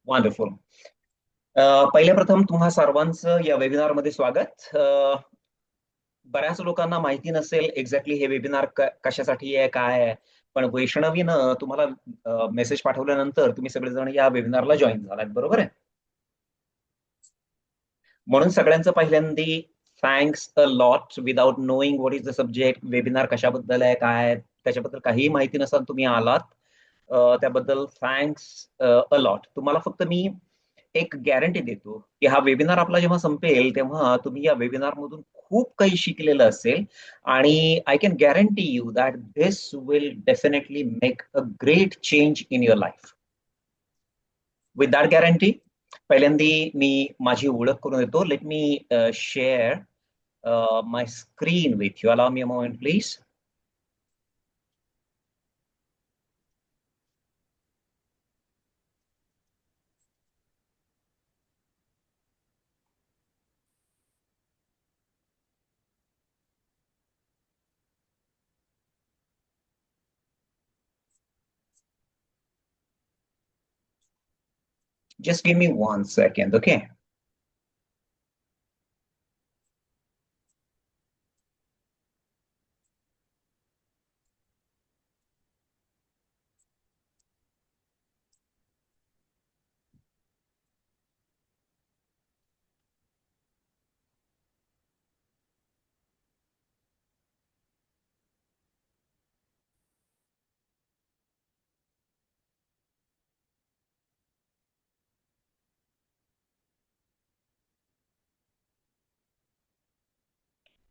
Wonderful. पहिले प्रथम तुम्हा सर्वांचं या वेबिनार मध्ये स्वागत. बऱ्याच लोकांना माहिती नसेल एक्झॅक्टली हे वेबिनार कशासाठी आहे, काय आहे. पण वैष्णवीनं तुम्हाला मेसेज पाठवल्यानंतर तुम्ही सगळेजण या वेबिनारला जॉईन झालात, बरोबर आहे? म्हणून सगळ्यांचं पहिल्यांदी thanks a lot. Without knowing what is the subject, webinar कशाबद्दल आहे, काय आहे, त्याच्याबद्दल काहीही माहिती नसाल तुम्ही आलात, त्याबद्दल थँक्स अ लॉट. तुम्हाला फक्त मी एक गॅरंटी देतो की हा वेबिनार आपला जेव्हा संपेल तेव्हा तुम्ही या वेबिनार मधून खूप काही शिकलेलं असेल आणि I can guarantee you that this will definitely make a great change in your life. With that guarantee पहिल्यांदी मी माझी ओळख करून देतो. Let me share my screen with you. Allow me a moment please. Just give me 1 second, okay?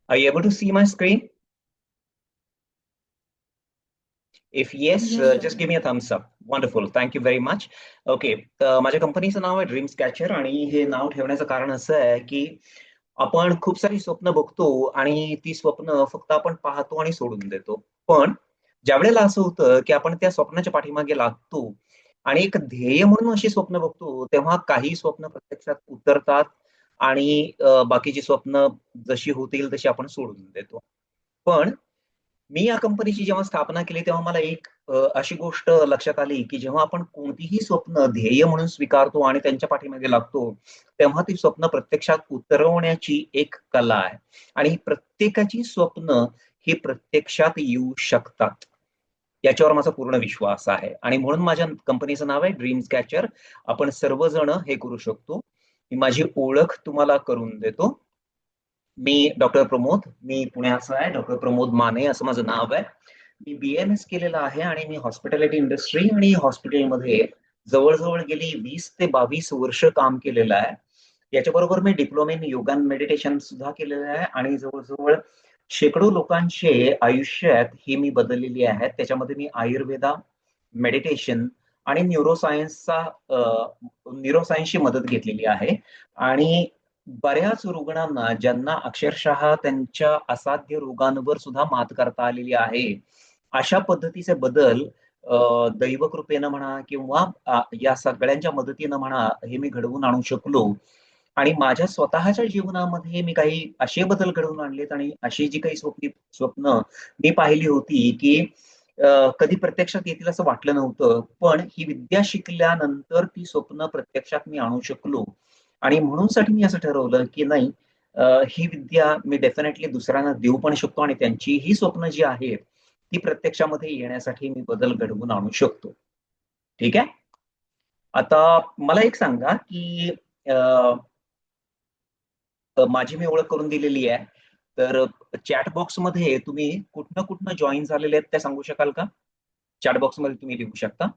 Are you able to see my screen? If yes, Yes, sir. just give me a thumbs up. Wonderful. Thank you very much. Okay, माझ्या कंपनीचं नाव आहे dreams catcher आणि हे नाव ठेवण्याचं कारण असं आहे की आपण खूप सारी स्वप्न बघतो आणि ती स्वप्न फक्त आपण पाहतो आणि सोडून देतो. पण ज्या वेळेला असं होतं की आपण त्या स्वप्नाच्या पाठीमागे लागतो आणि एक ध्येय म्हणून अशी स्वप्न बघतो, तेव्हा काही स्वप्न प्रत्यक्षात उतरतात आणि बाकीची स्वप्न जशी होतील तशी आपण सोडून देतो. पण मी या कंपनीची जेव्हा स्थापना केली तेव्हा मला एक अशी गोष्ट लक्षात आली की जेव्हा आपण कोणतीही स्वप्न ध्येय म्हणून स्वीकारतो आणि त्यांच्या पाठीमागे लागतो, तेव्हा ती स्वप्न प्रत्यक्षात उतरवण्याची एक कला आहे आणि प्रत्येकाची स्वप्न ही प्रत्यक्षात येऊ शकतात, याच्यावर माझा पूर्ण विश्वास आहे. आणि म्हणून माझ्या कंपनीचं नाव आहे ड्रीम्स कॅचर. आपण सर्वजण हे करू शकतो. मी माझी ओळख तुम्हाला करून देतो. मी डॉक्टर प्रमोद, मी पुण्याचा आहे. डॉक्टर प्रमोद माने असं माझं नाव आहे. मी BMS केलेलं आहे आणि मी हॉस्पिटॅलिटी इंडस्ट्री आणि हॉस्पिटलमध्ये जवळजवळ गेली 20 ते 22 वर्ष काम केलेलं आहे. याच्याबरोबर मी डिप्लोमा इन योगा मेडिटेशन सुद्धा केलेलं आहे आणि जवळजवळ शेकडो लोकांचे आयुष्यात ही मी बदललेली आहेत. त्याच्यामध्ये मी आयुर्वेदा, मेडिटेशन आणि न्यूरोसायन्सची मदत घेतलेली आहे. आणि बऱ्याच रुग्णांना ज्यांना अक्षरशः त्यांच्या असाध्य रोगांवर सुद्धा मात करता आलेली आहे, अशा पद्धतीचे बदल दैवकृपेनं म्हणा किंवा या सगळ्यांच्या मदतीनं म्हणा, हे मी घडवून आणू शकलो. आणि माझ्या स्वतःच्या जीवनामध्ये मी काही असे बदल घडवून आणलेत आणि अशी जी काही स्वप्न मी पाहिली होती की कधी प्रत्यक्षात येतील असं वाटलं नव्हतं, पण ही विद्या शिकल्यानंतर ती स्वप्न प्रत्यक्षात मी आणू शकलो. आणि म्हणूनसाठी मी असं ठरवलं की नाही, ही विद्या मी डेफिनेटली दुसऱ्यांना देऊ पण शकतो आणि त्यांची ही स्वप्न जी आहेत ती प्रत्यक्षामध्ये येण्यासाठी मी बदल घडवून आणू शकतो. ठीक आहे. आता मला एक सांगा की माझी मी ओळख करून दिलेली आहे, तर चॅट बॉक्स मध्ये तुम्ही कुठनं कुठनं जॉईन झालेले आहेत ते सांगू शकाल का? चॅट बॉक्स मध्ये तुम्ही लिहू शकता.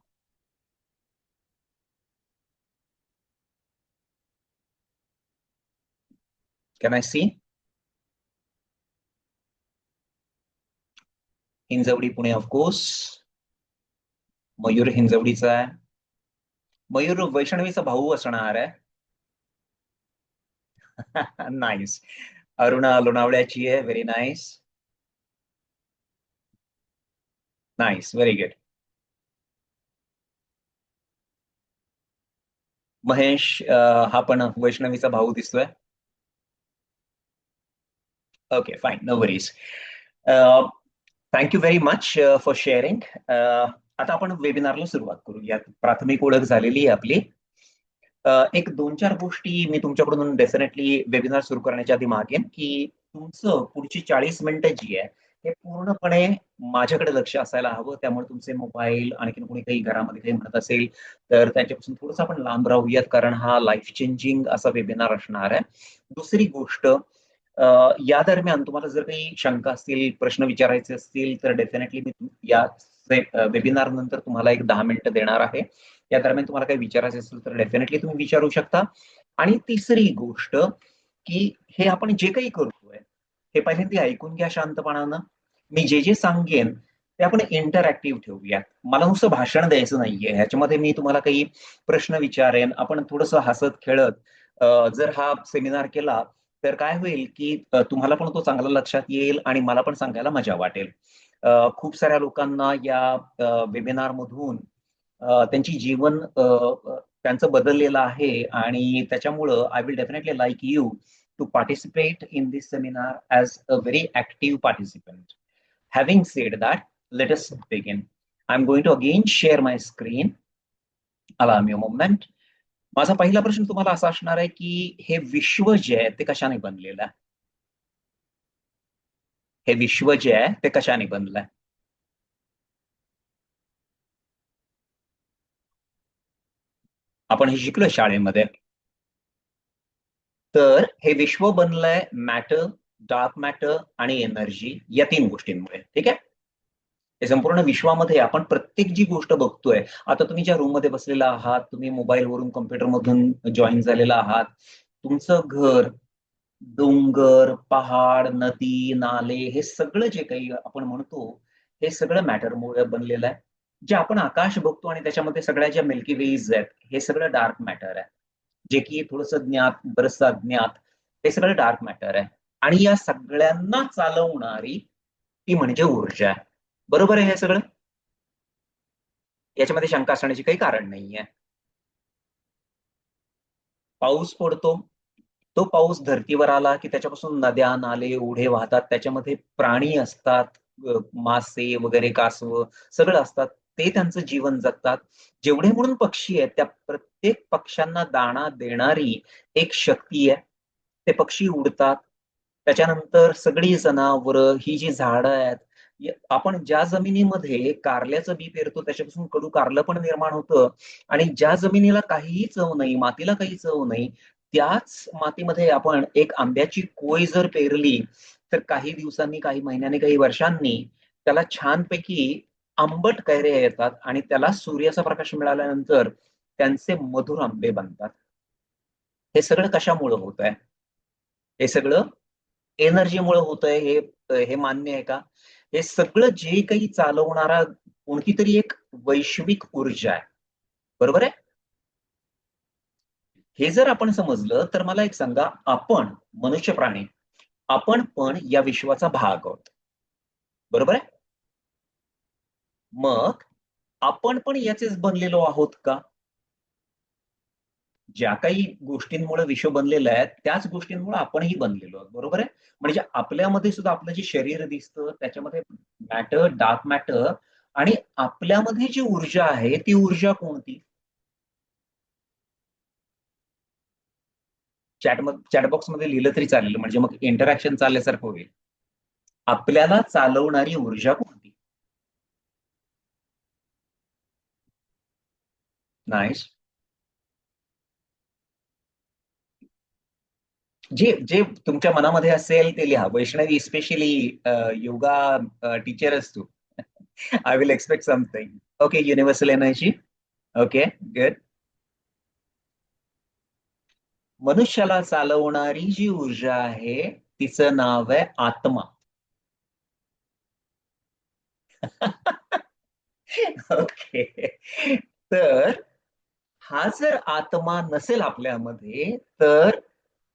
Can I see? Hinjawadi Pune of course. Mayur हिंजवडीचा आहे. मयूर वैष्णवीचा भाऊ असणार आहे. नाईस. अरुणा लोणावळ्याची आहे. Very nice. Nice, very good. Mahesh, हा पण वैष्णवीचा भाऊ दिसतोय. Okay, fine, no worries. Thank you very much for sharing. आता आपण वेबिनारला सुरुवात करू. यात प्राथमिक ओळख झालेली आहे आपली. एक 2-4 गोष्टी मी तुमच्याकडून डेफिनेटली वेबिनार सुरू करण्याच्या आधी मागेन, की तुमचं पुढची 40 मिनिटं जी आहे, हे पूर्णपणे माझ्याकडे लक्ष असायला हवं. त्यामुळे तुमचे मोबाईल, आणखीन कोणी काही घरामध्ये काही म्हणत असेल, तर त्यांच्यापासून थोडंसं आपण लांब राहूयात, कारण हा लाईफ चेंजिंग असा वेबिनार असणार आहे. दुसरी गोष्ट, या दरम्यान तुम्हाला जर काही शंका असतील, प्रश्न विचारायचे असतील, तर डेफिनेटली मी या वेबिनार नंतर तुम्हाला एक 10 मिनिटं देणार आहे. या दरम्यान तुम्हाला काही विचारायचं असेल तर डेफिनेटली तुम्ही विचारू शकता. आणि तिसरी गोष्ट, की हे आपण जे काही करतोय, हे पहिल्यांदा ऐकून घ्या शांतपणानं. मी जे जे सांगेन ते आपण इंटरॅक्टिव्ह ठेवूयात. मला नुसतं भाषण द्यायचं नाहीये. ह्याच्यामध्ये मी तुम्हाला काही प्रश्न विचारेन. आपण थोडंसं हसत खेळत जर हा सेमिनार केला, तर काय होईल, की तुम्हाला पण तो चांगला लक्षात येईल आणि मला पण सांगायला मजा वाटेल. खूप साऱ्या लोकांना या वेबिनार मधून त्यांची जीवन त्यांचं बदललेलं आहे आणि त्याच्यामुळं I will definitely like you to participate in this seminar as a very active participant. Having said that, let us begin. I am going to again share my screen. Allow me a moment. माझा पहिला प्रश्न तुम्हाला असा असणार आहे, की हे विश्व जे आहे ते कशाने बनलेलं आहे? हे विश्व जे आहे ते कशाने बनलंय? आपण हे शिकलो शाळेमध्ये. तर हे विश्व बनलंय मॅटर, डार्क मॅटर आणि एनर्जी या 3 गोष्टींमुळे. ठीक आहे? हे संपूर्ण विश्वामध्ये आपण प्रत्येक जी गोष्ट बघतोय, आता तुम्ही ज्या रूममध्ये बसलेला आहात, तुम्ही मोबाईलवरून, कॉम्प्युटरमधून जॉइन झालेला आहात. तुमचं घर, डोंगर, पहाड, नदी, नाले हे सगळं जे काही आपण म्हणतो, हे सगळं मॅटरमुळे बनलेलं आहे. जे आपण आकाश बघतो आणि त्याच्यामध्ये सगळ्या ज्या मिल्की वेज आहेत, हे सगळं डार्क मॅटर आहे. जे की थोडंसं ज्ञात, बरचसं अज्ञात, हे सगळं डार्क मॅटर आहे. आणि या सगळ्यांना चालवणारी ती म्हणजे ऊर्जा आहे. बरोबर आहे हे सगळं? याच्यामध्ये शंका असण्याची काही कारण नाहीये. पाऊस पडतो, तो पाऊस धर्तीवर आला की त्याच्यापासून नद्या, नाले, ओढे वाहतात. त्याच्यामध्ये प्राणी असतात, मासे वगैरे, कासवं सगळं असतात. ते त्यांचं जीवन जगतात. जेवढे म्हणून पक्षी आहेत, त्या प्रत्येक पक्ष्यांना दाणा देणारी एक शक्ती आहे. ते पक्षी उडतात. त्याच्यानंतर सगळी जनावरं, ही जी झाडं आहेत, आपण ज्या जमिनीमध्ये कारल्याचं बी पेरतो, त्याच्यापासून कडू कारलं पण निर्माण होतं. आणि ज्या जमिनीला काहीही चव नाही, मातीला काही चव नाही, त्याच मातीमध्ये आपण एक आंब्याची कोय जर पेरली, तर काही दिवसांनी, काही महिन्यांनी, काही वर्षांनी त्याला छानपैकी आंबट कैऱ्या येतात आणि त्याला सूर्याचा प्रकाश मिळाल्यानंतर त्यांचे मधुर आंबे बनतात. हे सगळं कशामुळं होतंय? हे सगळं एनर्जीमुळे होतंय, हे मान्य आहे का? हे सगळं जे काही चालवणारा कोणती तरी एक वैश्विक ऊर्जा आहे. बरोबर आहे? हे जर आपण समजलं, तर मला एक सांगा, आपण मनुष्य प्राणी, आपण पण या विश्वाचा भाग आहोत. बरोबर आहे? मग आपण पण याचेच बनलेलो आहोत का? ज्या काही गोष्टींमुळे विश्व बनलेलं आहे, त्याच गोष्टींमुळे आपणही बनलेलो आहोत. बरोबर आहे? म्हणजे आपल्यामध्ये सुद्धा आपलं जे शरीर दिसतं, त्याच्यामध्ये मॅटर, डार्क मॅटर आणि आपल्यामध्ये जी ऊर्जा आहे, ती ऊर्जा कोणती? चॅट बॉक्समध्ये लिहिलं तरी चालेल, म्हणजे मग इंटरॅक्शन चालल्यासारखं होईल. आपल्याला चालवणारी ऊर्जा कोणती? नाईस. जे जे तुमच्या मनामध्ये असेल ते लिहा. वैष्णवी, स्पेशली योगा टीचरच तू. I will expect something. Okay, universal energy. Okay, good. मनुष्याला चालवणारी जी ऊर्जा आहे, तिचं नाव आहे आत्मा. ओके. तर हा जर आत्मा नसेल आपल्यामध्ये, तर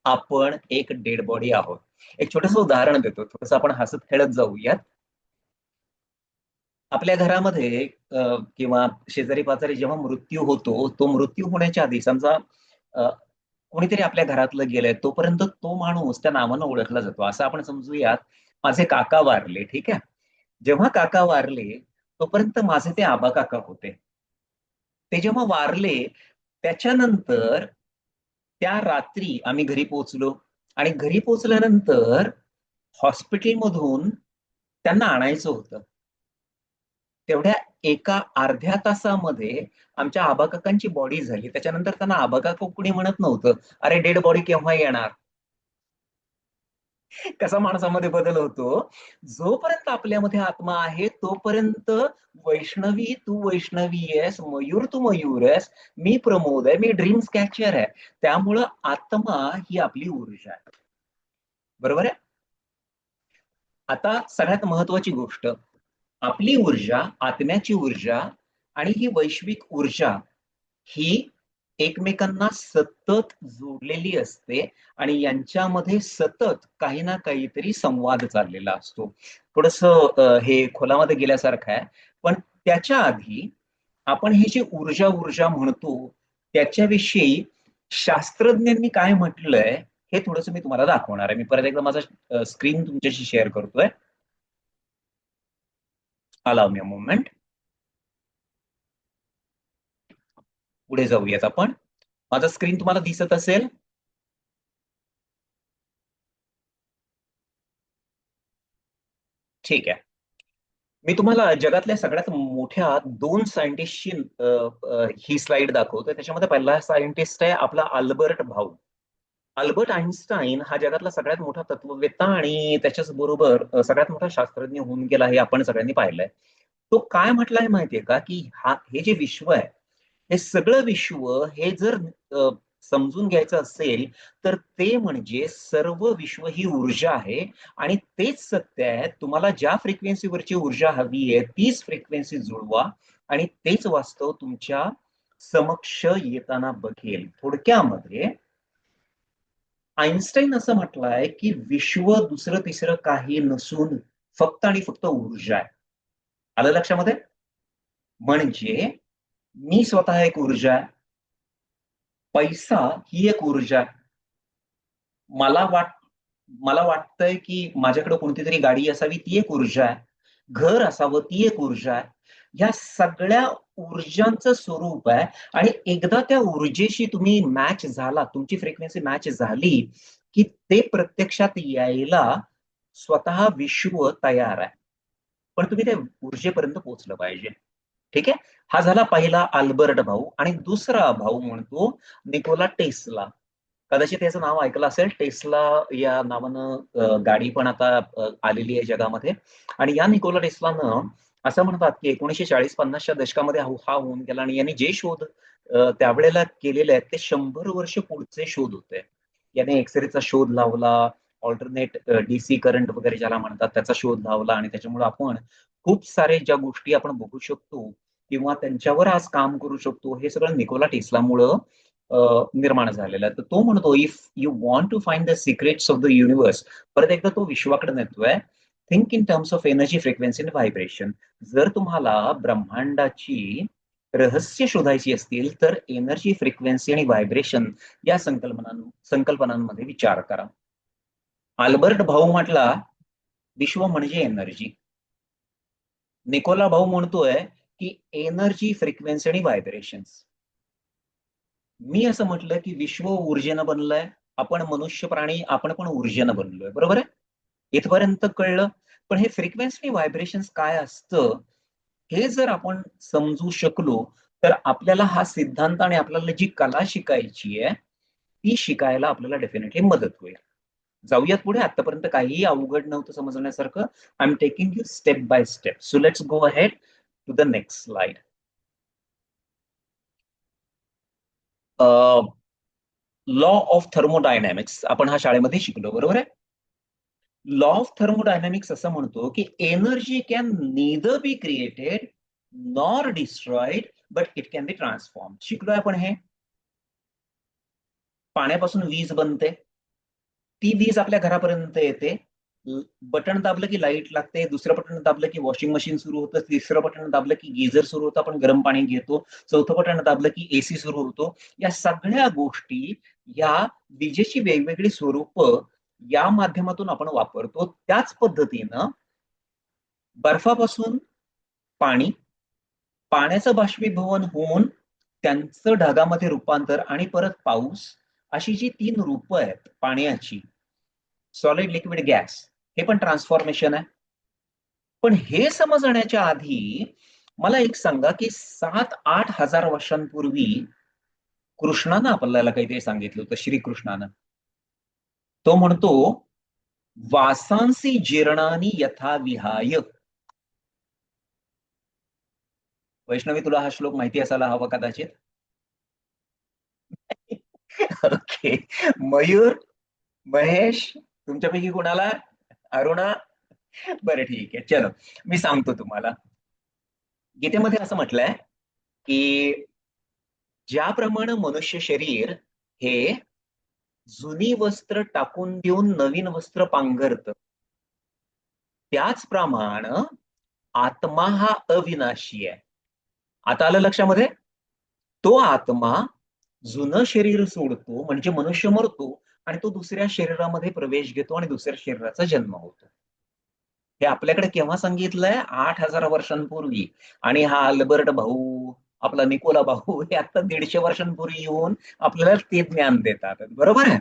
आपण एक डेड बॉडी आहोत. एक छोटंसं उदाहरण देतो. थोडंसं आपण हसत खेळत जाऊयात. आपल्या घरामध्ये किंवा शेजारी-पाजारी जेव्हा मृत्यू होतो, तो मृत्यू होण्याच्या आधी समजा अ, कोणीतरी आपल्या घरातलं गेलंय, तोपर्यंत तो माणूस त्या नावानं ओळखला जातो. असं आपण समजूयात, माझे काका वारले, ठीक आहे. जेव्हा काका वारले, तोपर्यंत माझे ते आबा काका होते. ते जेव्हा वारले, त्याच्यानंतर त्या रात्री आम्ही घरी पोहोचलो आणि घरी पोहोचल्यानंतर हॉस्पिटलमधून त्यांना आणायचं होतं. तेवढ्या एका अर्ध्या तासामध्ये आमच्या आबा काकांची बॉडी झाली. त्याच्यानंतर त्यांना आबा काका कुणी म्हणत नव्हतं, अरे डेड बॉडी केव्हा येणार. कसा माणसामध्ये बदल होतो. जोपर्यंत आपल्यामध्ये आत्मा आहे तोपर्यंत वैष्णवी तू वैष्णवी आहेस, मयूर तू मयूर आहेस, मी प्रमोद आहे, मी ड्रीम्स कॅचर आहे. त्यामुळं आत्मा ही आपली ऊर्जा आहे. बरोबर आहे. आता सगळ्यात महत्वाची गोष्ट, आपली ऊर्जा, आत्म्याची ऊर्जा आणि ही वैश्विक ऊर्जा ही एकमेकांना सतत जोडलेली असते आणि यांच्यामध्ये सतत काही ना काहीतरी संवाद चाललेला असतो. थोडस हे खोलामध्ये गेल्यासारखं आहे, पण त्याच्या आधी आपण ही जी ऊर्जा ऊर्जा म्हणतो त्याच्याविषयी शास्त्रज्ञांनी काय म्हटलंय हे थोडंसं मी तुम्हाला दाखवणार आहे. मी परत एकदा माझा स्क्रीन तुमच्याशी शेअर करतोय. Allow me a moment. पुढे जाऊयात आपण. माझा स्क्रीन तुम्हाला दिसत असेल. ठीक आहे. मी तुम्हाला जगातल्या सगळ्यात मोठ्या दोन सायंटिस्टची ही स्लाइड दाखवतोय. त्याच्यामध्ये पहिला सायंटिस्ट आहे आपला अल्बर्ट भाऊ. अल्बर्ट आइन्स्टाईन हा जगातला सगळ्यात मोठा तत्ववेत्ता आणि त्याच्याच बरोबर सगळ्यात मोठा शास्त्रज्ञ होऊन गेला, हे आपण सगळ्यांनी पाहिलंय. तो काय म्हटलाय माहितीये का, की हे जे विश्व आहे, हे सगळं विश्व हे जर अ, समजून घ्यायचं असेल तर ते म्हणजे सर्व विश्व ही ऊर्जा आहे आणि तेच सत्य आहे. तुम्हाला ज्या फ्रिक्वेन्सीवरची ऊर्जा हवी आहे तीच फ्रिक्वेन्सी जुळवा आणि तेच वास्तव तुमच्या समक्ष येताना बघेल. थोडक्यामध्ये आइन्स्टाईन असं म्हटलंय की विश्व दुसरं तिसरं काही नसून फक्त आणि फक्त ऊर्जा आहे. आलं लक्षामध्ये? म्हणजे मी स्वतः एक ऊर्जा आहे, पैसा ही एक ऊर्जा आहे. मला वाट मला वाटतंय की माझ्याकडे कोणती तरी गाडी असावी, ती एक ऊर्जा आहे. घर असावं, ती एक ऊर्जा आहे. या सगळ्या ऊर्जांचं स्वरूप आहे आणि एकदा त्या ऊर्जेशी तुम्ही मॅच झाला, तुमची फ्रिक्वेन्सी मॅच झाली, की ते प्रत्यक्षात यायला स्वतः विश्व तयार आहे. पण तुम्ही त्या ऊर्जेपर्यंत पोहोचलं पाहिजे. ठीक आहे. हा झाला पहिला अल्बर्ट भाऊ आणि दुसरा भाऊ म्हणतो निकोला टेस्ला. कदाचित त्याचं नाव ऐकलं असेल. टेस्ला या नावानं गाडी पण आता आलेली आहे जगामध्ये. आणि या निकोला टेस्लानं असं म्हणतात की 1940-50च्या दशकामध्ये हा होऊन गेला आणि यांनी जे शोध त्यावेळेला केलेले आहेत ते 100 वर्ष पुढचे शोध होते. याने एक्सरेचा शोध लावला, ऑल्टरनेट डीसी करंट वगैरे ज्याला म्हणतात त्याचा शोध लावला आणि त्याच्यामुळे आपण खूप सारे ज्या गोष्टी आपण बघू शकतो किंवा त्यांच्यावर आज काम करू शकतो, हे सगळं निकोला टेस्लामुळं निर्माण झालेला आहे. तर तो म्हणतो, if you want to find the secrets of the universe, परत एकदा तो विश्वाकडे नेतोय, think in terms of energy, frequency आणि व्हायब्रेशन. जर तुम्हाला ब्रह्मांडाची रहस्य शोधायची असतील तर एनर्जी, फ्रिक्वेन्सी आणि व्हायब्रेशन या संकल्पनांमध्ये विचार करा. अल्बर्ट भाऊ म्हटला विश्व म्हणजे एनर्जी. निकोला भाऊ म्हणतोय की एनर्जी, फ्रिक्वेन्सी आणि व्हायब्रेशन्स. मी असं म्हटलं की विश्व ऊर्जेनं बनलंय, आपण मनुष्य प्राणी आपण पण ऊर्जेनं बनलोय. बरोबर आहे. इथपर्यंत कळलं. पण हे फ्रिक्वेन्सी आणि व्हायब्रेशन्स काय असतं हे जर आपण समजू शकलो तर आपल्याला हा सिद्धांत आणि आपल्याला जी कला शिकायची आहे ती शिकायला आपल्याला डेफिनेटली मदत होईल. जाऊयात पुढे. आतापर्यंत काहीही अवघड नव्हतं समजण्यासारखं. I am taking you step by step. So let's go ahead to the next slide. Law of thermodynamics आपण हा शाळेमध्ये शिकलो. बरोबर आहे. लॉ ऑफ थर्मोडायनॅमिक्स असं म्हणतो की energy can neither be created nor destroyed but it can be transform. शिकलोय आपण हे. पाण्यापासून वीज बनते, ती वीज आपल्या घरापर्यंत येते. बटन दाबलं की लाईट लागते, दुसरं बटन दाबलं की वॉशिंग मशीन सुरू होतं, तिसरं बटन दाबलं की गीझर सुरू होतं, आपण गरम पाणी घेतो, चौथं बटन दाबलं की एसी सुरू होतो. या सगळ्या गोष्टी, या विजेची वेगवेगळी स्वरूप या माध्यमातून आपण वापरतो. त्याच पद्धतीनं बर्फापासून पाणी, पाण्याचं बाष्पीभवन होऊन त्यांचं ढगामध्ये रूपांतर आणि परत पाऊस, अशी जी 3 रूपं आहेत पाण्याची, सॉलिड, लिक्विड, गॅस, हे पण ट्रान्सफॉर्मेशन आहे. पण हे समजण्याच्या आधी मला एक सांगा, की 7,000-8,000 वर्षांपूर्वी कृष्णानं आपल्याला काहीतरी सांगितलं होतं, श्रीकृष्णानं. तो म्हणतो, "वासांसी जीर्णानी यथा विहाय." वैष्णवी, तुला हा श्लोक माहिती असायला हवा कदाचित. ओके. मयूर, महेश, तुमच्यापैकी कोणाला? अरुणा? बरं, ठीक आहे. चलो, मी सांगतो तुम्हाला. गीतेमध्ये असं म्हटलंय, की ज्याप्रमाणे मनुष्य शरीर हे जुनी वस्त्र टाकून देऊन नवीन वस्त्र पांघरतं, त्याचप्रमाणे आत्मा हा अविनाशी आहे. आता आलं लक्षामध्ये? तो आत्मा जुनं शरीर सोडतो, म्हणजे मनुष्य मरतो आणि तो दुसऱ्या शरीरामध्ये प्रवेश घेतो आणि दुसऱ्या शरीराचा जन्म होतो. हे आपल्याकडे केव्हा सांगितलंय? 8,000 वर्षांपूर्वी. आणि हा अल्बर्ट भाऊ, आपला निकोला भाऊ, हे आता 150 वर्षांपूर्वी येऊन आपल्याला ते ज्ञान देतात. बरोबर आहे?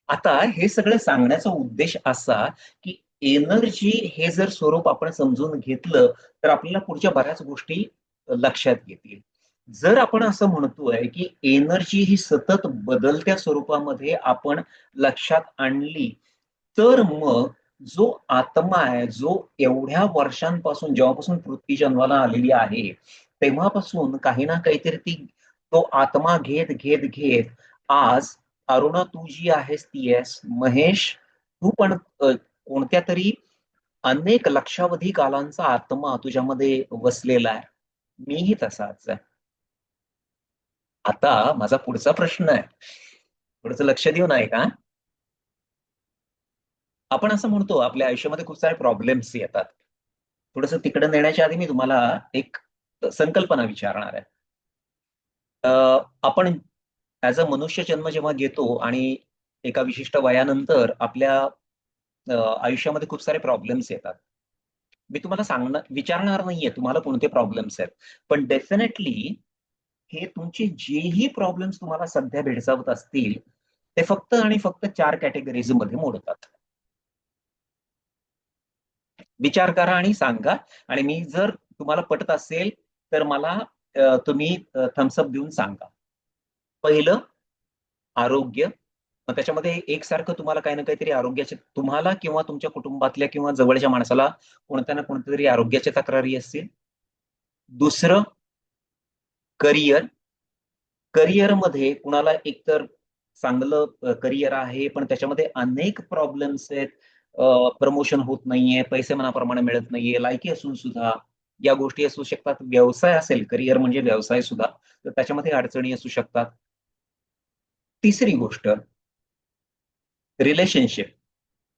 आता हे सगळं सांगण्याचा उद्देश असा, की एनर्जी हे जर स्वरूप आपण समजून घेतलं, तर आपल्याला पुढच्या बऱ्याच गोष्टी लक्षात येतील. जर आपण असं म्हणतोय, की एनर्जी ही सतत बदलत्या स्वरूपामध्ये आपण लक्षात आणली, तर मग जो आत्मा आहे, जो एवढ्या वर्षांपासून, जेव्हापासून पृथ्वी जन्माला आलेली आहे, तेव्हापासून काही ना काहीतरी तो आत्मा घेत घेत घेत आज अरुणा, तू जी आहेस ती आहेस. महेश, तू पण कोणत्या तरी अनेक लक्षावधी कालांचा आत्मा तुझ्यामध्ये वसलेला आहे. मीही तसाच आहे. आता माझा पुढचा प्रश्न आहे. थोडंसं लक्ष देऊन ऐका. आपण असं म्हणतो आपल्या आयुष्यामध्ये खूप सारे प्रॉब्लेम्स येतात. थोडंसं तिकडे नेण्याच्या आधी मी तुम्हाला एक संकल्पना विचारणार आहे. आपण ऍज अ मनुष्य जन्म जेव्हा घेतो आणि एका विशिष्ट वयानंतर आपल्या आयुष्यामध्ये खूप सारे प्रॉब्लेम्स येतात. मी तुम्हाला विचारणार नाहीये तुम्हाला कोणते प्रॉब्लेम्स आहेत, पण डेफिनेटली हे तुमचे जेही प्रॉब्लेम्स तुम्हाला सध्या भेडसावत असतील, ते फक्त आणि फक्त 4 कॅटेगरीज मध्ये मोडतात. विचार करा आणि सांगा. आणि मी जर तुम्हाला पटत असेल तर मला तुम्ही थम्सअप देऊन सांगा. पहिलं, आरोग्य. मग त्याच्यामध्ये एकसारखं तुम्हाला काही ना काहीतरी आरोग्याचे, तुम्हाला किंवा तुमच्या कुटुंबातल्या किंवा जवळच्या माणसाला कोणत्या ना कोणत्या तरी आरोग्याच्या तक्रारी असतील. दुसरं, करिअर. करिअरमध्ये कुणाला एकतर चांगलं करिअर आहे, पण त्याच्यामध्ये अनेक प्रॉब्लेम्स आहेत. प्रमोशन होत नाहीये, पैसे मनाप्रमाणे मिळत नाहीये, लायकी असून सुद्धा या गोष्टी असू शकतात. व्यवसाय असेल, करिअर म्हणजे व्यवसाय सुद्धा, तर त्याच्यामध्ये अडचणी असू शकतात. तिसरी गोष्ट, रिलेशनशिप.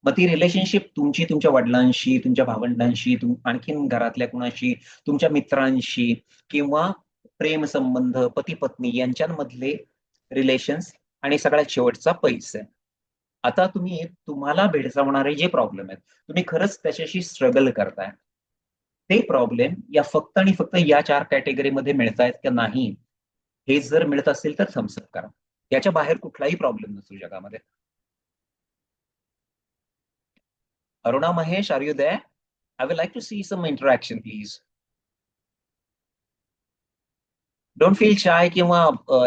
मग ती रिलेशनशिप तुमची तुमच्या वडिलांशी, तुमच्या भावंडांशी, आणखीन घरातल्या कुणाशी, तुमच्या मित्रांशी, किंवा प्रेम संबंध, पती पत्नी यांच्यामधले रिलेशन्स. आणि सगळ्यात शेवटचा, पैसे. आता तुम्हाला भेडसावणारे जे प्रॉब्लेम आहेत, तुम्ही खरंच त्याच्याशी स्ट्रगल करताय, ते प्रॉब्लेम या फक्त आणि फक्त या 4 कॅटेगरीमध्ये मिळतायत का नाही, हे जर मिळत असेल तर थम्सअप करा. याच्या बाहेर कुठलाही प्रॉब्लेम नसतो जगामध्ये. Aruna, Mahesh, are you there? I would like to see some interaction, please. Don't feel shy किंवा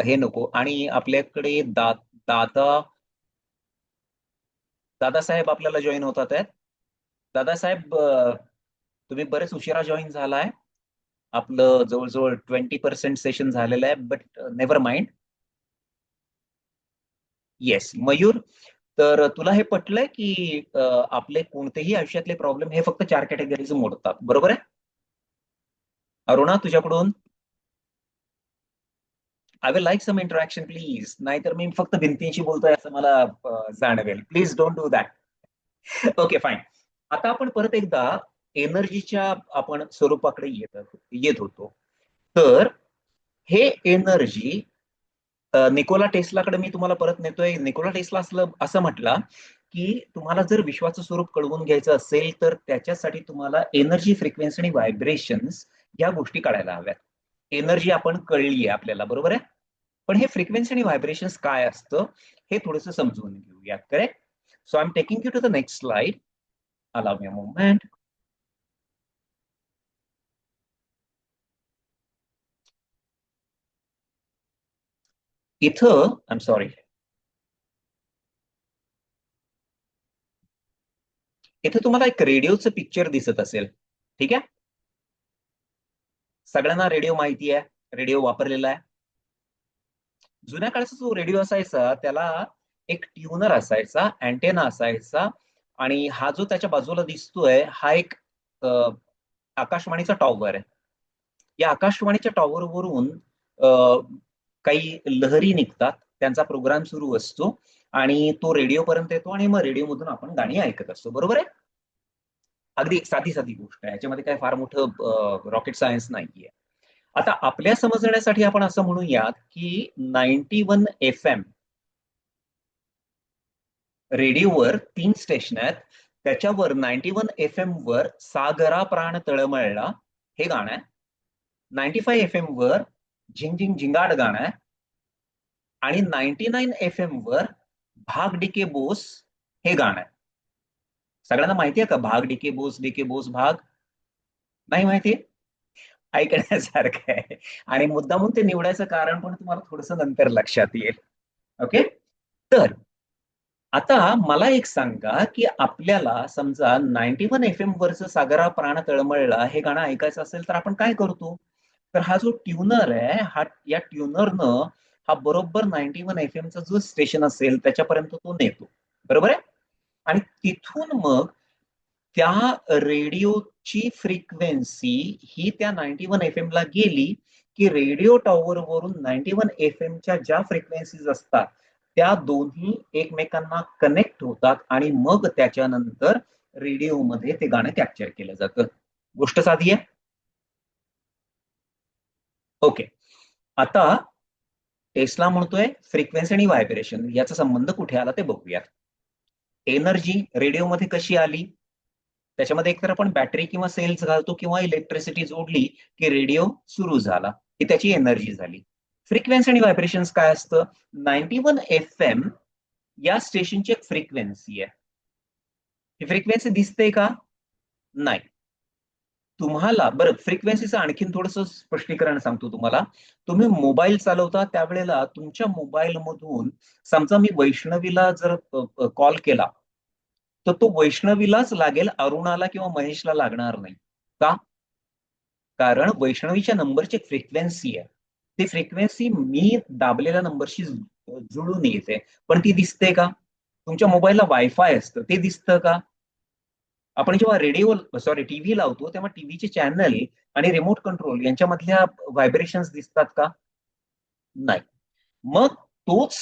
हे नको. आणि आपल्याकडे दादा दादासाहेब आपल्याला जॉईन होतात आहेत. दादासाहेब, तुम्ही बरेच उशिरा जॉईन झालाय. आपलं जवळजवळ 20% सेशन झालेलं आहे, but never mind. Yes, Mayur. तर तुला हे पटलंय की आपले कोणतेही आयुष्यातले प्रॉब्लेम हे फक्त 4 कॅटेगरीज मोडतात, बरोबर आहे? अरुणा, तुझ्याकडून I will like some interaction please. नाहीतर मी फक्त भिंतींशी बोलतोय असं मला जाणवेल. Please don't do that. Okay, fine. आता आपण परत एकदा एनर्जीच्या आपण स्वरूपाकडे येत होतो. तर हे एनर्जी, निकोला टेस्लाकडे मी तुम्हाला परत नेतोय. निकोला टेस्ला असं म्हटला, की तुम्हाला जर विश्वाचं स्वरूप कळवून घ्यायचं असेल तर त्याच्यासाठी तुम्हाला एनर्जी, फ्रिक्वेन्सी आणि व्हायब्रेशन्स या गोष्टी कळायला हव्यात. एनर्जी आपण कळली आहे आपल्याला, बरोबर आहे? पण हे फ्रिक्वेन्सी आणि व्हायब्रेशन्स काय असतं हे थोडंसं समजून घेऊया. Correct? So I am taking you to the next slide. Allow me a moment. इथं आय एम सॉरी, इथे तुम्हाला एक रेडिओचं पिक्चर दिसत असेल. ठीक आहे? सगळ्यांना रेडिओ माहिती आहे, रेडिओ वापरलेला आहे. जुन्या काळाचा जो रेडिओ असायचा त्याला एक ट्यूनर असायचा, अँटेना असायचा, आणि हा जो त्याच्या बाजूला दिसतोय हा एक अ, आकाशवाणीचा टॉवर आहे. या आकाशवाणीच्या टॉवरवरून काही लहरी निघतात, त्यांचा प्रोग्राम सुरू असतो आणि तो रेडिओ पर्यंत येतो आणि मग रेडिओ मधून आपण गाणी ऐकत असतो. बरोबर आहे? अगदी साधी साधी गोष्ट आहे, याच्यामध्ये काय फार मोठं रॉकेट सायन्स नाहीये. आता आपल्या समजण्यासाठी आपण असं म्हणूयात की 91 FM रेडिओवर 3 स्टेशन आहेत. त्याच्यावर 91 FM वर सागरा प्राण तळमळला हे गाणं आहे. 95 FM वर झिंग झिंग झिंगाट गाणं आहे. आणि 99 FM वर भाग डीके बोस हे गाणं आहे. सगळ्यांना माहिती आहे का भाग डीके बोस भाग? नाही माहिती? ऐकण्यासारखं आहे. आणि मुद्दामून ते निवडायचं कारण पण तुम्हाला थोडस नंतर लक्षात येईल. ओके. तर आता मला एक सांगा की आपल्याला समजा 91 FM वरचं सागरा प्राण तळमळला हे गाणं ऐकायचं असेल तर आपण काय करतो? तर हा जो ट्यूनर आहे हा, या ट्यूनरनं हा बरोबर 91 FM जो स्टेशन असेल त्याच्यापर्यंत तो नेतो. बरोबर आहे? आणि तिथून मग त्या रेडिओची फ्रिक्वेन्सी ही त्या 91 FM ला गेली की रेडिओ टॉवर वरून 91 FM ज्या फ्रिक्वेन्सीज असतात त्या दोन्ही एकमेकांना कनेक्ट होतात आणि मग त्याच्यानंतर रेडिओमध्ये ते गाणं कॅप्चर केलं जातं. गोष्ट साधी आहे. ओके. आता टेस्ला म्हणतोय फ्रिक्वेन्सी आणि व्हायब्रेशन याचा संबंध कुठे आला ते बघूया. एनर्जी रेडिओमध्ये कशी आली? त्याच्यामध्ये एकतर आपण बॅटरी किंवा सेल्स घालतो किंवा इलेक्ट्रिसिटी जोडली की रेडिओ सुरू झाला, ही त्याची एनर्जी झाली. फ्रिक्वेन्सी आणि व्हायब्रेशन्स काय असतं? 91 FM या स्टेशनची एक फ्रिक्वेन्सी आहे. ही फ्रिक्वेन्सी दिसते का? नाही. तुम्हाला बरं फ्रिक्वेन्सीचं आणखीन थोडंसं स्पष्टीकरण सांगतो तुम्हाला. तुम्ही मोबाईल चालवता त्यावेळेला तुमच्या मोबाईल मधून समजा मी वैष्णवीला जर कॉल केला तर तो वैष्णवीलाच लागेल, अरुणाला किंवा महेशला लागणार नाही. का? कारण वैष्णवीच्या नंबरची फ्रिक्वेन्सी आहे. ती फ्रिक्वेन्सी मी दाबलेल्या नंबरशी जुळून येते. पण ती दिसते का? तुमच्या मोबाईलला वायफाय असतं, ते दिसतं का? आपण जेव्हा रेडिओ सॉरी टीव्ही लावतो तेव्हा टीव्हीचे चॅनल आणि रिमोट कंट्रोल यांच्यामधल्या व्हायब्रेशन्स दिसतात का? नाही. मग तोच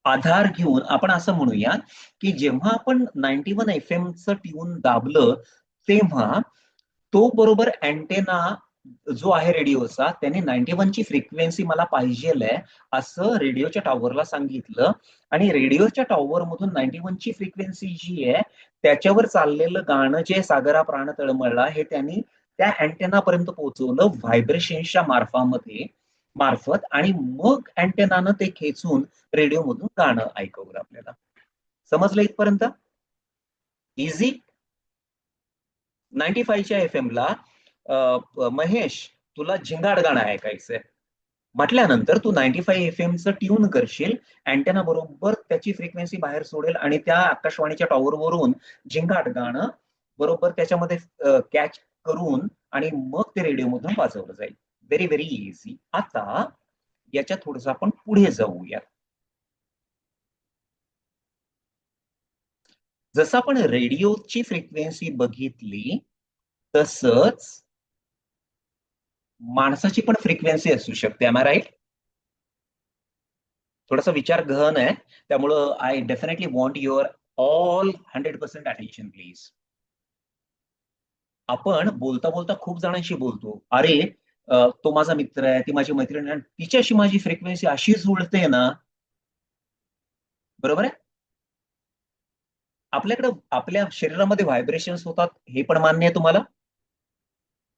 आधार घेऊन आपण असं म्हणूया की जेव्हा आपण 91 FM ट्यून दाबलं तेव्हा तो बरोबर अँटेना जो आहे रेडिओचा त्याने 91 ची फ्रिक्वेन्सी मला पाहिजे असं रेडिओच्या टॉवरला सांगितलं आणि रेडिओच्या टॉवर मधून 91 ची फ्रिक्वेन्सी जी आहे त्याच्यावर चाललेलं गाणं जे सागरा प्राण तळमळला हे त्यांनी त्या अँटेना पर्यंत पोहोचवलं व्हायब्रेशनच्या मार्फत, आणि मग अँटेनानं ते खेचून रेडिओ मधून गाणं ऐकवलं आपल्याला. समजलं इथपर्यंत? इझी. 95 च्या FM ला महेश तुला झिंगाड गाणं ऐकायचंय म्हटल्यानंतर तू 95 FM ट्यून करशील, अँटेना बरोबर त्याची फ्रिक्वेन्सी बाहेर सोडेल आणि त्या आकाशवाणीच्या टॉवर वरून झिंगाट गाणं बरोबर त्याच्यामध्ये कॅच करून आणि मग ते रेडिओ मधून वाजवलं जाईल. Very very easy. आता याच्यात थोडस आपण पुढे जाऊया. जसं आपण रेडिओची फ्रिक्वेन्सी बघितली तसंच माणसाची पण फ्रिक्वेन्सी असू शकते. Am I right? थोडासा विचार गहन आहे, त्यामुळं I definitely want your all 100% attention please. आपण बोलता बोलता खूप जणांशी बोलतो, अरे तो माझा मित्र आहे, ती माझी मैत्रीण आहे, तिच्याशी माझी फ्रिक्वेन्सी अशी जुळते ना. बरोबर आहे? आपल्याकडे आपल्या शरीरामध्ये व्हायब्रेशन्स होतात हे पण मान्य आहे तुम्हाला?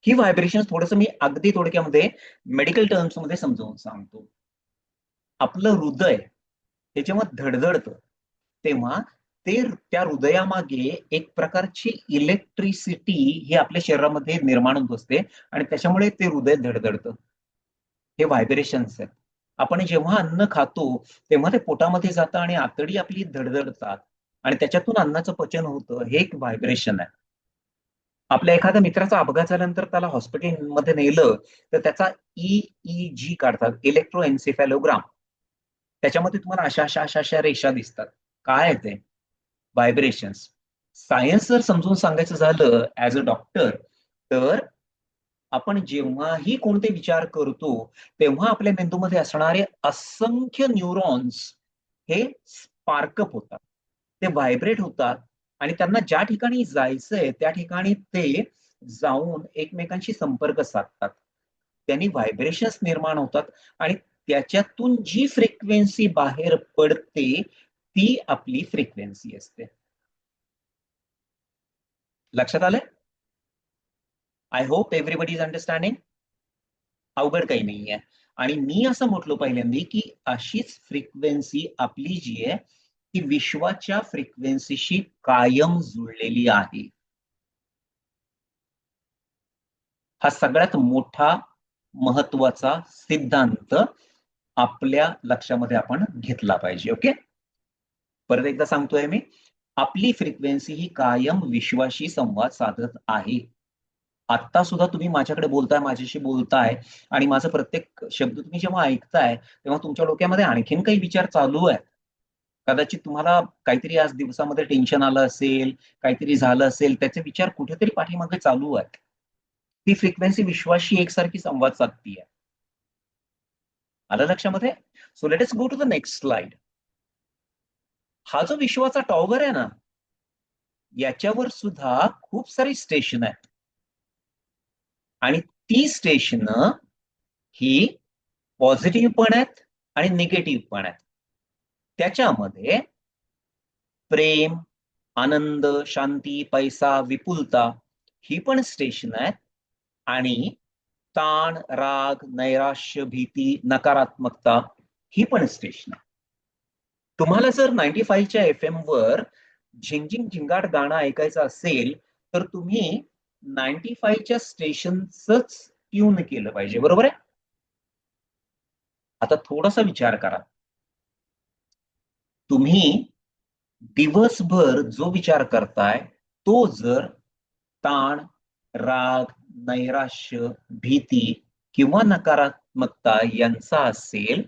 ही व्हायब्रेशन थोडंसं मी अगदी थोडक्यामध्ये मेडिकल टर्म्स मध्ये समजावून सांगतो. आपलं हृदय हे जेव्हा धडधडतं तेव्हा त्या हृदयामागे एक प्रकारची इलेक्ट्रिसिटी ही आपल्या शरीरामध्ये निर्माण होत असते आणि त्याच्यामुळे ते हृदय धडधडतं. हे व्हायब्रेशन्स आहेत. आपण जेव्हा अन्न खातो तेव्हा ते पोटामध्ये जातं आणि आतडी आपली धडधडतात आणि त्याच्यातून अन्नाचं पचन होतं. हे एक व्हायब्रेशन आहे. आपल्या एखाद्या मित्राचा अपघात झाल्यानंतर त्याला हॉस्पिटलमध्ये नेलं तर त्याचा ईईजी काढतात, इलेक्ट्रोएन्सेफॅलोग्राम. त्याच्यामध्ये तुम्हाला अशा अशा अशा अशा रेषा दिसतात. काय आहे ते? व्हायब्रेशन्स. सायन्स जर समजून सांगायचं झालं ऍज अ डॉक्टर, तर आपण जेव्हाही कोणते विचार करतो तेव्हा आपल्या मेंदूमध्ये असणारे असंख्य न्यूरॉन्स हे स्पार्कअप होतात, ते व्हायब्रेट होतात आणि त्यांना ज्या ठिकाणी जायचंय त्या ठिकाणी ते जाऊन एकमेकांशी संपर्क साधतात. त्यांनी व्हायब्रेशन्स निर्माण होतात आणि त्याच्यातून जी फ्रिक्वेन्सी बाहेर पडते ती आपली फ्रिक्वेन्सी असते. लक्षात आलंय? I hope everybody is understanding. अवघड काही नाहीये. आणि मी असं म्हटलो पहिल्यांदा की अशीच फ्रिक्वेन्सी आपली जी आहे ती विश्वाच्या फ्रिक्वेन्सीशी कायम जुळलेली आहे. हा सगळ्यात मोठा महत्वाचा सिद्धांत आपल्या लक्षामध्ये आपण घेतला पाहिजे. ओके, परत एकदा सांगतोय मी, आपली फ्रिक्वेन्सी ही कायम विश्वाशी संवाद साधत आहे. आत्ता सुद्धा तुम्ही माझ्याकडे बोलताय, माझ्याशी बोलताय आणि माझा प्रत्येक शब्द तुम्ही जेव्हा ऐकताय तेव्हा तुमच्या डोक्यामध्ये आणखीन काही विचार चालू आहेत. कदाचित तुम्हाला काहीतरी आज दिवसामध्ये टेन्शन आलं असेल, काहीतरी झालं असेल, त्याचे विचार कुठेतरी पाठीमागे चालू आहेत. ती फ्रिक्वेन्सी विश्वाशी एकसारखी संवाद साधतीये. आलं लक्षामध्ये? So let us go to the next slide. हा जो विश्वाचा टॉवर आहे ना, याच्यावर सुद्धा खूप सारी स्टेशन आहेत आणि ती स्टेशन ही पॉझिटिव्ह पण आहेत आणि निगेटिव्ह पण आहेत. त्याच्यामध्ये प्रेम, आनंद, शांती, पैसा, विपुलता ही पण स्टेशन आहेत आणि ताण, राग, नैराश्य, भीती, नकारात्मकता ही पण स्टेशन आहे. तुम्हाला जर 95च्या FM वर झिंगझिंग झिंगाट गाणं ऐकायचं असेल तर तुम्ही 95च्या स्टेशनच ट्यून केलं पाहिजे, बरोबर आहे? आता थोडासा विचार करा. तुम्ही दिवसभर जो विचार करताय तो जर ताण, राग, नैराश्य, भीती किंवा नकारात्मकता यांचा असेल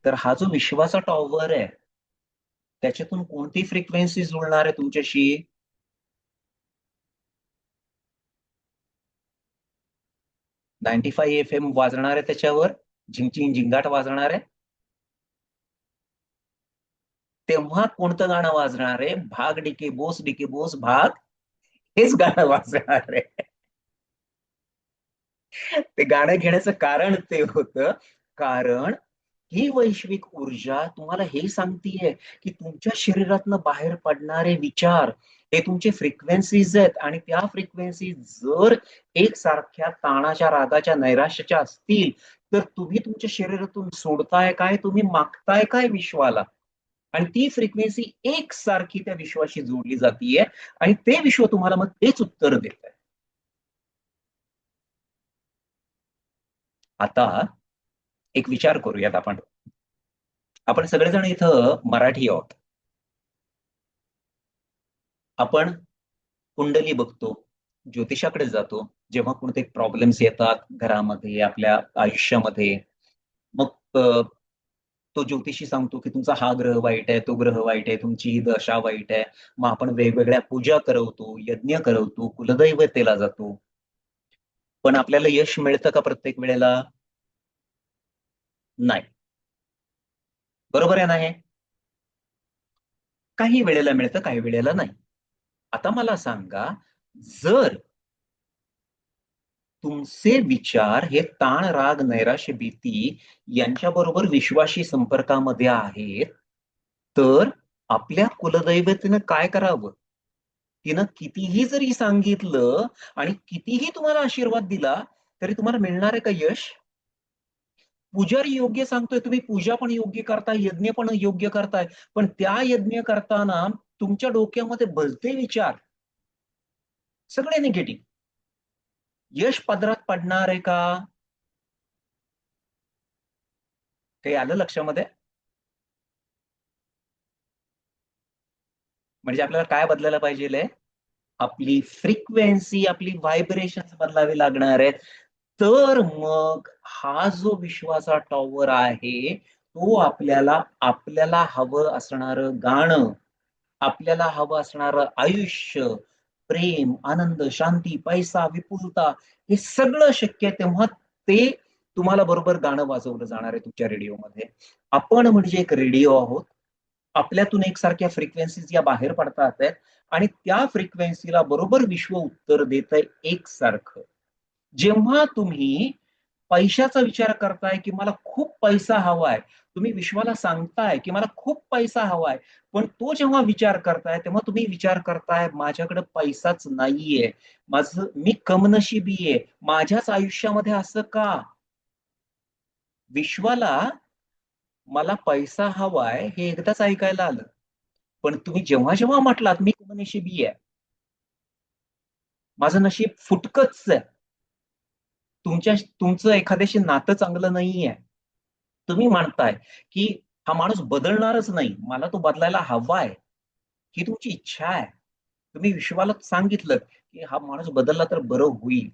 तर हा जो विश्वाचा टॉवर आहे त्याच्यातून कोणती फ्रिक्वेन्सी जुळणार आहे तुमच्याशी? 95 FM वाजणार आहे त्याच्यावर, झिंगझिंग झिंगाट वाजणार आहे. तेव्हा कोणतं गाणं वाजणार आहे? भाग डिके बोस भाग, हेच गाणं वाजणार आहे. ते गाणं घेण्याचं कारण ते होतं, कारण ही वैश्विक ऊर्जा तुम्हाला हे सांगतीये की तुमच्या शरीरातनं बाहेर पडणारे विचार हे तुमचे फ्रिक्वेन्सीज आहेत आणि त्या फ्रिक्वेन्सी जर एकसारख्या ताणाच्या, रागाच्या, नैराश्याच्या असतील तर तुम्ही तुमच्या शरीरातून सोडताय काय, तुम्ही मागताय काय विश्वाला? आणि ती फ्रिक्वेन्सी एकसारखी त्या विश्वाशी जोडली जातीये आणि ते विश्व तुम्हाला मग तेच उत्तर देत आहे. आता एक विचार करूयात आपण. आपण सगळेजण इथं मराठी आहोत. आपण कुंडली बघतो, ज्योतिषाकडे जातो, जेव्हा कोणते प्रॉब्लेम्स येतात घरामध्ये, आपल्या आयुष्यामध्ये, मग तो ज्योतिषी सांगतो की तुमचा हा ग्रह वाईट आहे, तो ग्रह वाईट आहे, तुमची ही दशा वाईट आहे. मग आपण वेगवेगळ्या पूजा करवतो, यज्ञ करवतो, कुलदैवतेला जातो. पण आपल्याला यश मिळतं का प्रत्येक वेळेला? नाही. बरोबर आहे ना हे? काही वेळेला मिळतं, काही वेळेला नाही. आता मला सांगा, जर तुमचे विचार हे ताण, राग, नैराश्य, भीती यांच्याबरोबर विश्वाशी संपर्कामध्ये आहेत, तर आपल्या कुलदैवतेनं काय करावं? तिनं कितीही जरी सांगितलं आणि कितीही तुम्हाला आशीर्वाद दिला, तरी तुम्हाला मिळणार आहे का यश? पुजारी योग्य सांगतोय, तुम्ही पूजा पण योग्य करताय, यज्ञ पण योग्य करताय, पण त्या यज्ञ करताना तुमच्या डोक्यामध्ये भलते विचार, सगळे निगेटिव्ह. यश पदरात पडणार आहे का? काही आलं लक्षामध्ये? म्हणजे आपल्याला काय बदलायला पाहिजे? आपली फ्रिक्वेन्सी, आपली व्हायब्रेशन बदलावी लागणार आहेत. तर मग हा जो विश्वाचा टॉवर आहे, तो आपल्याला आपल्याला हवं असणारं गाणं, आपल्याला हवं असणारं आयुष्य, प्रेम, आनंद, शांती, पैसा, विपुलता, हे सगळं शक्य आहे तेव्हा ते तुम्हाला बरोबर गाणं वाजवलं जाणार आहे तुमच्या रेडिओमध्ये. आपण म्हणजे एक रेडिओ आहोत. आपल्यातून एकसारख्या फ्रिक्वेन्सीज या बाहेर पडतात आहेत आणि त्या फ्रिक्वेन्सीला बरोबर विश्व उत्तर देत आहे एकसारखं. जेव्हा तुम्ही पैशाचा विचार करताय की मला खूप पैसा हवाय, तुम्ही विश्वाला सांगताय की मला खूप पैसा हवाय, पण तो जेव्हा विचार करताय तेव्हा तुम्ही विचार करताय माझ्याकडे पैसाच नाहीये, माझं मी कमनशिबी आहे, माझ्याच आयुष्यामध्ये असं का? विश्वाला मला पैसा हवाय हे एकदाच ऐकायला आलं, पण तुम्ही जेव्हा जेव्हा म्हटलात मी कमनशिबी आहे, माझं नशीब फुटकच आहे, तुमचं एखाद्याशी नातं चांगलं नाहीये, तुम्ही म्हणताय की हा माणूस बदलणारच नाही, मला तो बदलायला हवाय, ही तुमची इच्छा आहे. तुम्ही विश्वाला सांगितलं की हा माणूस बदलला तर बरं होईल,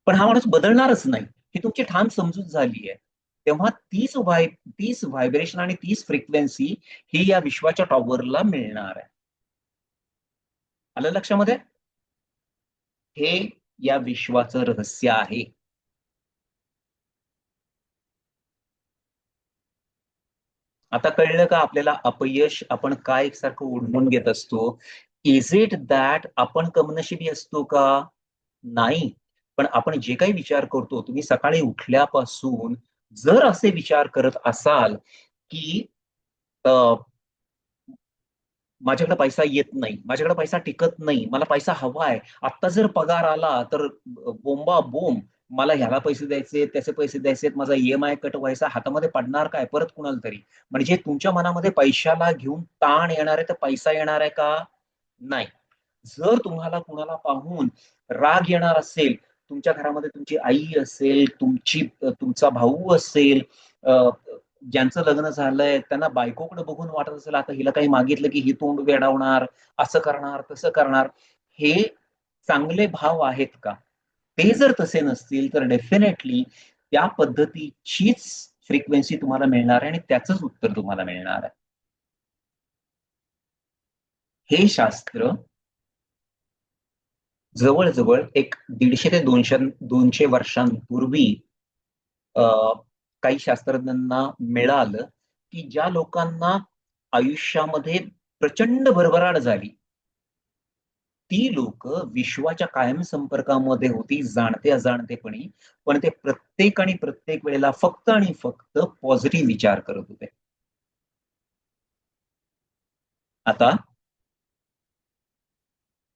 पण हा माणूस बदलणारच नाही, ही तुमची ठाम समजूत झाली आहे. तेव्हा तीच व्हायब्रेशन आणि तीच फ्रिक्वेन्सी ही या विश्वाच्या टॉवरला मिळणार आहे. आलं लक्षामध्ये? हे या विश्वाचं रहस्य आहे. आता कळलं का आपल्याला अपयश आपण काय एकसारखं ओढवून घेत असतो? इज इट दॅट आपण कमनशिबी असतो का? नाही. पण आपण जे काही विचार करतो, तुम्ही सकाळी उठल्यापासून जर असे विचार करत असाल, की अ, माझ्याकडे पैसा येत नाही, माझ्याकडे पैसा टिकत नाही, मला पैसा हवाय, आत्ता जर पगार आला तर बोंबा बोंब, मला ह्याला पैसे द्यायचे, त्याचे पैसे द्यायचे, माझा ईएमआय कट व्हायचा, हातामध्ये पडणार काय परत कुणाला तरी. म्हणजे तुमच्या मनामध्ये पैशाला घेऊन ताण येणार आहे, तर पैसा येणार आहे का? नाही. जर तुम्हाला कुणाला पाहून राग येणार असेल, तुमच्या घरामध्ये तुमची आई असेल, तुमचा भाऊ असेल, ज्यांचं लग्न झालंय त्यांना बायकोकडे बघून वाटत असेल आता हिला काही मागितलं की ही तोंड वेडावणार, असं करणार, तसं करणार, हे चांगले भाव आहेत का? ते जर तसे नसतील तर डेफिनेटली त्या पद्धतीचीच फ्रिक्वेन्सी तुम्हाला मिळणार आहे आणि त्याचंच उत्तर तुम्हाला मिळणार आहे. हे शास्त्र जवळ-जवळ एक 150 ते 200 वर्षांपूर्वी अ, काही शास्त्रज्ञांना मिळालं, की ज्या लोकांना आयुष्यामध्ये प्रचंड भरभराट झाली, ती लोक विश्वाच्या कायम संपर्कामध्ये होती जाणते-अजाणतेपणी, पण ते प्रत्येक आणि प्रत्येक वेळेला फक्त आणि फक्त पॉझिटिव्ह विचार करत होते. आता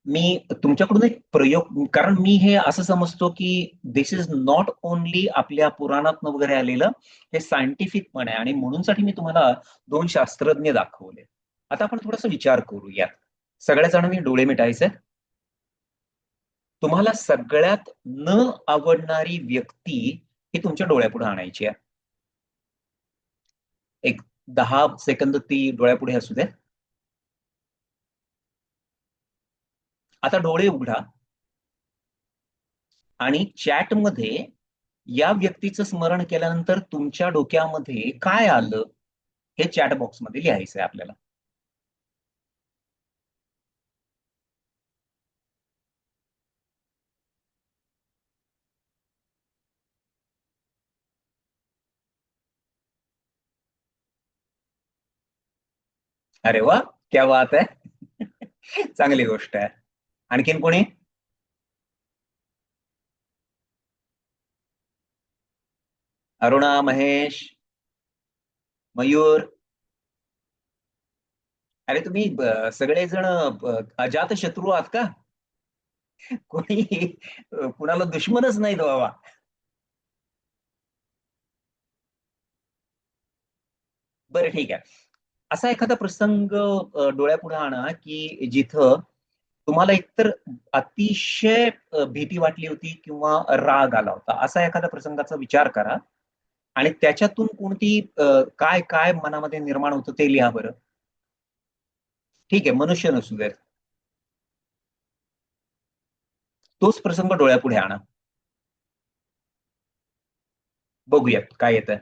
मी तुमच्याकडून एक प्रयोग, कारण मी हे असं समजतो की दिस इज नॉट ओनली आपल्या पुराणात वगैरे आलेलं, हे सायंटिफिक पण आहे आणि म्हणूनसाठी मी तुम्हाला दोन शास्त्रज्ञ दाखवले. आता आपण थोडासा विचार करूया. सगळ्या जणांनी डोळे मिटायचे. तुम्हाला सगळ्यात न आवडणारी व्यक्ती ही तुमच्या डोळ्यापुढे आणायची आहे. एक 10 सेकंद ती डोळ्यापुढे असू द्या. आता डोळे उघडा आणि चॅटमध्ये या व्यक्तीचं स्मरण केल्यानंतर तुमच्या डोक्यामध्ये काय आलं हे चॅट बॉक्समध्ये लिहायचंय आपल्याला. अरे वा, क्या बात आहे. चांगली गोष्ट आहे. आणखीन कोणी? अरुणा, महेश, मयूर. अरे तुम्ही सगळेजण अजात शत्रू आहात का? कोणी कुणाला दुश्मनच नाहीत बाबा. बरं ठीक आहे. असा एखादा प्रसंग डोळ्यापुढे आणा की जिथं तुम्हाला एकतर अतिशय भीती वाटली होती किंवा राग आला होता, असा एखादा प्रसंगाचा विचार करा आणि त्याच्यातून कोणती काय काय मनामध्ये निर्माण होतं ते लिहा बरं. ठीक आहे, मनुष्य नसू देत, तोच प्रसंग डोळ्यापुढे आणा, बघूयात काय येतं.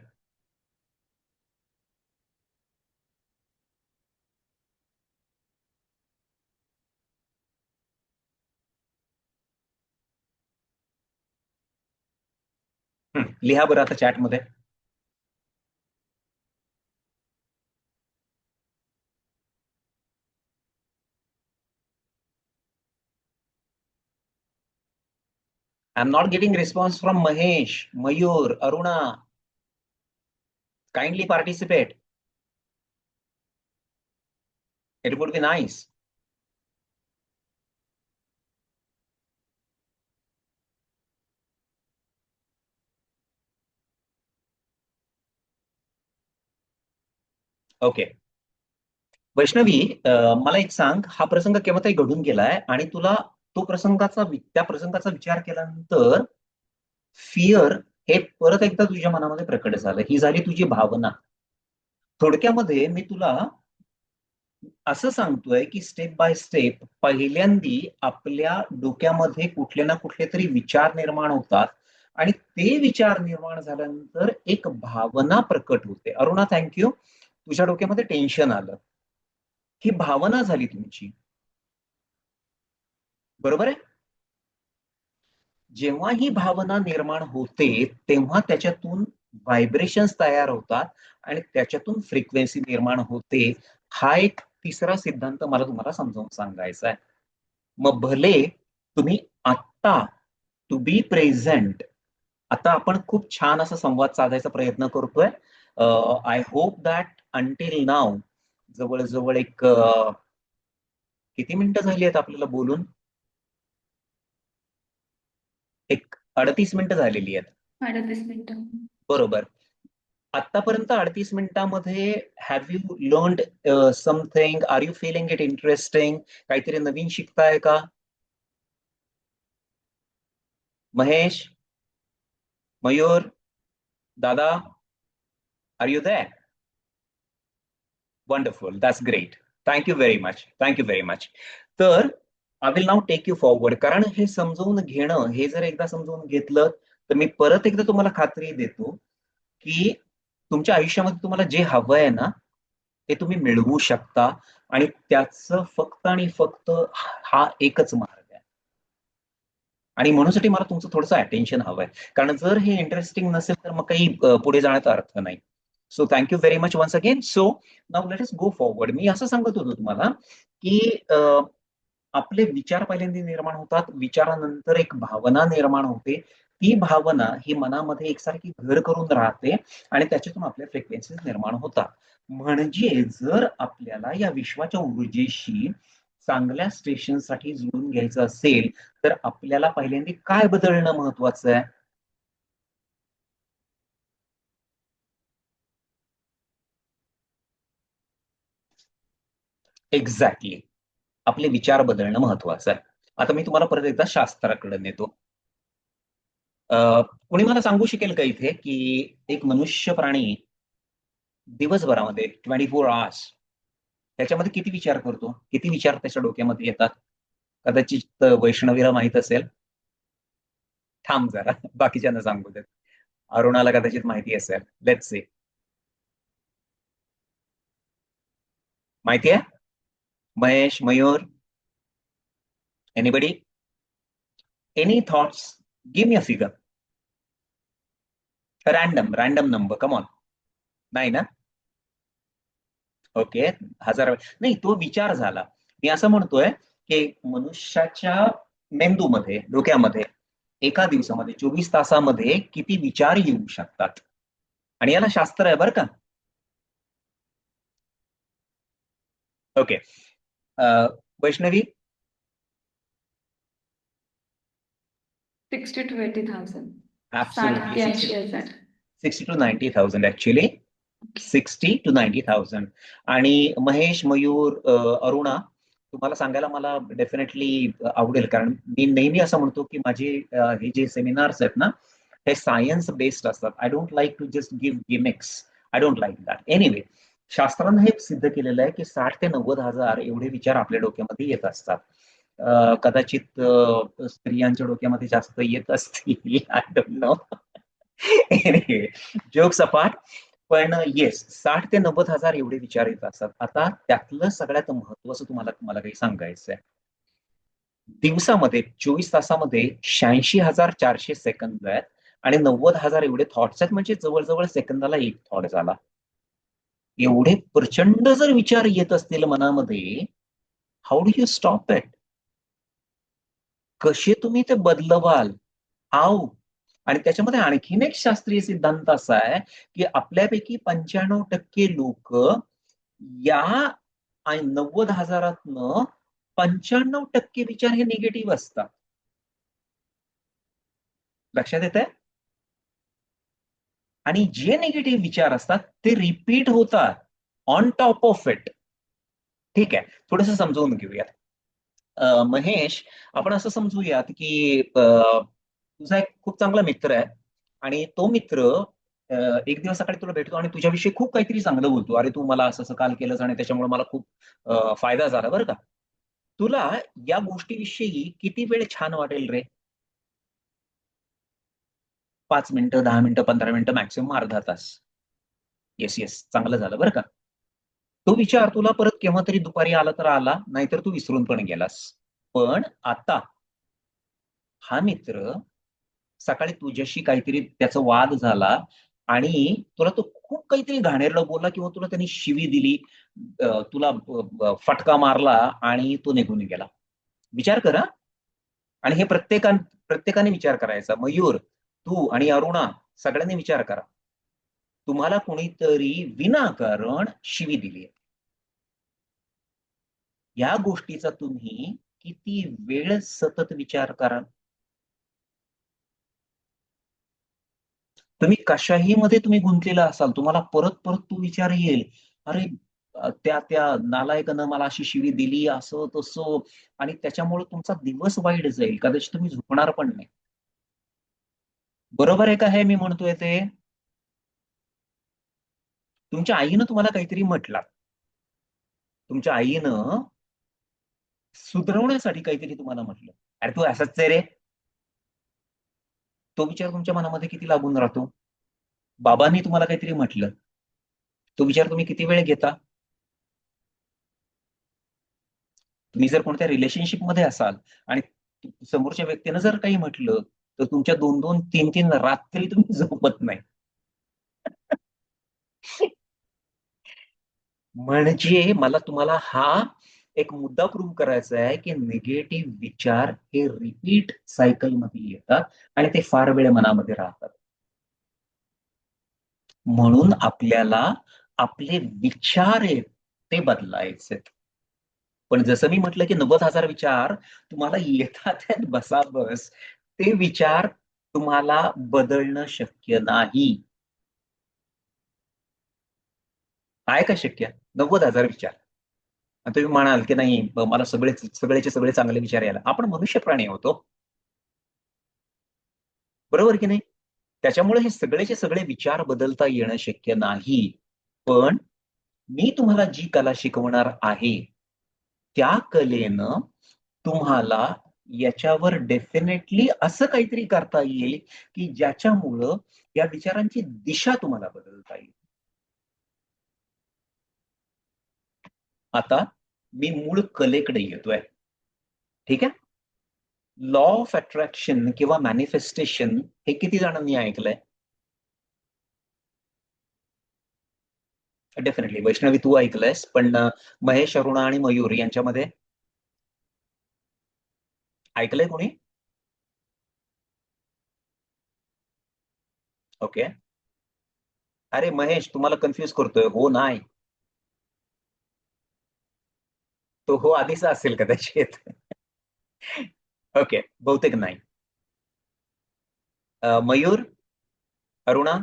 लिहा बरं आता चॅटमध्ये. I am not getting response from Mahesh, Mayur, Aruna. Kindly participate. It would be nice. Okay. Vaishnavi, मला एक सांग, हा प्रसंग केव्हा तरी घडून गेलाय आणि तुला त्या प्रसंगाचा विचार केल्यानंतर फिअर हे परत एकदा तुझ्या मनामध्ये प्रकट झालं, ही झाली तुझी भावना. थोडक्यामध्ये मी तुला असं सांगतोय की स्टेप बाय स्टेप पहिल्यांदी आपल्या डोक्यामध्ये कुठले ना कुठले तरी विचार निर्माण होतात आणि ते विचार निर्माण झाल्यानंतर एक भावना प्रकट होते. अरुणा, थँक्यू. तुझ्या डोक्यामध्ये टेन्शन आलं, ही भावना झाली तुमची, बरोबर आहे. जेव्हा ही भावना निर्माण होते तेव्हा त्याच्यातून व्हायब्रेशन्स तयार होतात आणि त्याच्यातून फ्रिक्वेन्सी निर्माण होते. हा एक तिसरा सिद्धांत मला तुम्हाला समजावून सांगायचा आहे. मग भले तुम्ही आत्ता, टू बी प्रेझेंट, आता आपण खूप छान असा संवाद साधायचा प्रयत्न करतोय. आय होप दॅट अंटिल नाव जवळजवळ एक किती मिनिटं झाली आहेत आपल्याला बोलून? एक 38 मिनिटं झालेली आहेत. 38 मिनिटं. बरोबर. आतापर्यंत 38 मिनिटांमध्ये have you learned something? Are you feeling it interesting? काहीतरी नवीन शिकताय का? महेश, मयूर, दादा, are you there? Wonderful, that's great. Thank you very much, thank you very much. तर I will now take you forward, कारण हे समजवून घेणं, हे जर एकदा समजवून घेतलं तर मी परत एकदा तुम्हाला खात्री देतो की तुमच्या आयुष्यामध्ये तुम्हाला जे हवं आहे ना ते तुम्ही मिळवू शकता. आणि त्याचं फक्त आणि फक्त हा एकच मार्ग आहे. आणि म्हणूनसाठी मला तुमचं थोडंसं अटेन्शन हवंय, कारण जर हे इंटरेस्टिंग नसेल तर मग काही पुढे जाण्याचा अर्थ नाही. So thank you very much once again. So now let us go forward. मी असं सांगत होतो तुम्हाला की आपले विचार पहिल्यांदा निर्माण होतात, विचारानंतर एक भावना निर्माण होते, ती भावना ही मनामध्ये एकसारखी घर करून राहते आणि त्याच्यातून आपल्या फ्रिक्वेन्सीज निर्माण होतात. म्हणजे जर आपल्याला या विश्वाच्या ऊर्जेशी चांगल्या स्टेशनसाठी जुळून घ्यायचं असेल तर आपल्याला पहिल्यांदा काय बदलणं महत्वाचं आहे? एक्झॅक्टली, आपले विचार बदलणं महत्वाचं आहे. आता मी तुम्हाला परत एकदा शास्त्राकडे नेतो. कोणी मला सांगू शकेल का इथे की एक मनुष्य प्राणी दिवसभरामध्ये 24 आवर्स त्याच्यामध्ये किती विचार करतो, किती विचार त्याच्या डोक्यामध्ये येतात? कदाचित वैष्णवीला माहित असेल. थांब जरा, बाकीच्यांना सांगू देत. अरुणाला कदाचित माहिती असेल. Let's see. माहिती आहे? Mahesh, Mayur, anybody? Any thoughts? Give me a figure. Random random number, come on. नाही ना? ओके. नाही, तो विचार झाला. मी असं म्हणतोय की मनुष्याच्या मेंदूमध्ये, डोक्यामध्ये एका दिवसामध्ये 24 तासामध्ये किती विचार येऊ शकतात. आणि याला शास्त्र आहे बरं का. ओके. वैष्णवी? 60 to 80,000. ऍब्सोल्युटली 60 ते 80,000. 60 to 90,000 ऍक्च्युली. 60 to 90,000. आणि महेश, मयूर, अरुणा, तुम्हाला सांगायला मला डेफिनेटली आवडेल, कारण मी नेहमी असं म्हणतो की माझे हे जे सेमिनार्स आहेत ना, हे सायन्स बेस्ड असतात. I don't like to just give gimmicks. I don't like that. Anyway, शास्त्रानं हे सिद्ध केलेलं आहे की 60 ते 90 हजार एवढे विचार आपल्या डोक्यामध्ये येत असतात. कदाचित स्त्रियांच्या डोक्यामध्ये जास्त येत असतील. I don't know. Anyway, jokes apart. पण येस, 60 ते 90 हजार एवढे विचार येत असतात. आता त्यातलं सगळ्यात महत्वाचं तुम्हाला मला काही सांगायचं आहे. दिवसामध्ये 24 तासामध्ये 86,400 सेकंद आहेत आणि 90 हजार एवढे थॉट्स आहेत, म्हणजे जवळजवळ सेकंदाला एक थॉट झाला. एवढे प्रचंड जर विचार येत असतील मनामध्ये, how do you stop it? कसे तुम्ही ते बदलवाल? हाऊ? आणि त्याच्यामध्ये आणखीन एक शास्त्रीय सिद्धांत असा आहे की आपल्यापैकी 95% लोक या 90 हजारातनं 95% विचार हे निगेटिव्ह असतात. लक्षात येत आहे? आणि जे निगेटिव्ह विचार असतात ते रिपीट होतात ऑन टॉप ऑफ इट. ठीक आहे, थोडस समजवून घेऊयात. महेश, आपण असं समजूयात की तुझा एक खूप चांगला मित्र आहे आणि तो मित्र एक दिवस सकाळी तुला भेटतो आणि तुझ्याविषयी खूप काहीतरी चांगलं बोलतो. अरे, तू मला असं असं काल केलंस आणि त्याच्यामुळे मला खूप फायदा झाला बरं का. तुला या गोष्टीविषयी किती वेळ छान वाटेल रे? 5 मिनिटं, 10 मिनिटं, 15 मिनिटं, मॅक्सिमम अर्धा तास. येस येस, चांगलं झालं बरं का. तो विचार तुला परत केव्हा तरी दुपारी आला तर आला, नाहीतर तू विसरून पण गेलास. पण आता हा मित्र सकाळी तुझ्याशी काहीतरी त्याचा वाद झाला आणि तुला तो खूप काहीतरी घाणेरडं बोलला किंवा तुला त्यांनी शिवी दिली, तुला फटका मारला आणि तो निघून गेला. विचार करा. आणि हे प्रत्येकाने विचार करायचा. मयूर, तू आणि अरुणा, सगळ्यांनी विचार करा. तुम्हाला कोणीतरी विनाकारण शिवी दिली. या गोष्टीचा तुम्ही किती वेळ सतत विचार करा. तुम्ही कशाही मध्ये तुम्ही गुंतलेला असाल, तुम्हाला परत परत तो विचार येईल. अरे, त्या त्या नालायकानं मला अशी शिवी दिली, असं तसं. आणि त्याच्यामुळे तुमचा दिवस वाईट जाईल, कदाचित तुम्ही झोपणार पण नाही. बरोबर आहे का हे मी म्हणतोय ते? तुमच्या आईनं तुम्हाला काहीतरी म्हटलं, तुमच्या आईनं सुधरवण्यासाठी काहीतरी तुम्हाला म्हटलं, अरे तू असंच आहे रे. तो विचार तुमच्या मनामध्ये किती लागून राहतो. बाबांनी तुम्हाला काहीतरी म्हटलं, तो विचार तुम्ही किती वेळ घेता. तुम्ही जर कोणत्या रिलेशनशिप मध्ये असाल आणि समोरच्या व्यक्तीनं जर काही म्हटलं, तर तुमच्या 2-2, 3-3 रात्री तुम्ही झोपत नाही. म्हणजे मला तुम्हाला हा एक मुद्दा प्रूव्ह करायचा आहे की निगेटिव्ह विचार हे रिपीट सायकल मध्ये येतात आणि ते फार वेळ मनामध्ये राहतात. म्हणून आपल्याला आपले विचार आहेत ते बदलायचे. पण जसं मी म्हटलं की 90 हजार विचार तुम्हाला येतात आहेत बसा बस, ते विचार तुम्हाला बदलणं शक्य नाही. आहे का शक्य? 90 हजार विचार. आणि तुम्ही म्हणाल की नाही, मला सगळेचे सगळे चांगले विचार यायला. आपण मनुष्य प्राणी होतो, बरोबर की नाही? त्याच्यामुळे हे सगळेचे सगळे विचार बदलता येणं शक्य नाही. पण मी तुम्हाला जी कला शिकवणार आहे, त्या कलेनं तुम्हाला याच्यावर डेफिनेटली असं काहीतरी करता येईल की ज्याच्यामुळं या विचारांची दिशा तुम्हाला बदलता येईल. आता मी मूळ कलेकडे येतोय. ठीक आहे. लॉ ऑफ अट्रॅक्शन किंवा मॅनिफेस्टेशन हे किती जणांनी ऐकलंय? डेफिनेटली वैष्णवी, तू ऐकलंयस, पण महेश, अरुणा आणि मयूर यांच्यामध्ये ऐकलंय कोणी? ओके. अरे महेश, तुम्हाला कन्फ्युज करतोय, हो नाही? तो हो आधीचा असेल कदाचित. ओके, बहुतेक नाही. Mayur, Aruna,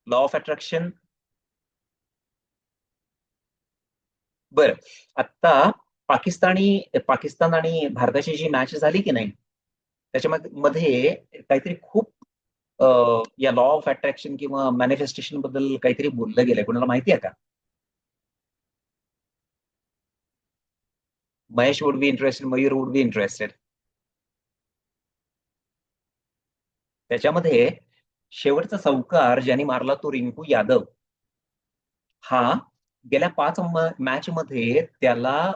law of attraction. बरं, आता पाकिस्तान आणि भारताची जी मॅच झाली की नाही, त्याच्यामध्ये मध्ये काहीतरी खूप या लॉ ऑफ अट्रॅक्शन किंवा मॅनिफेस्टेशन बद्दल काहीतरी बोललं गेलंय. कोणाला माहिती आहे का? Mahesh would be interested, Mayur would be interested. त्याच्यामध्ये शेवटचा चौकार ज्यांनी मारला तो रिंकू यादव. हा गेल्या 5 मॅच मध्ये त्याला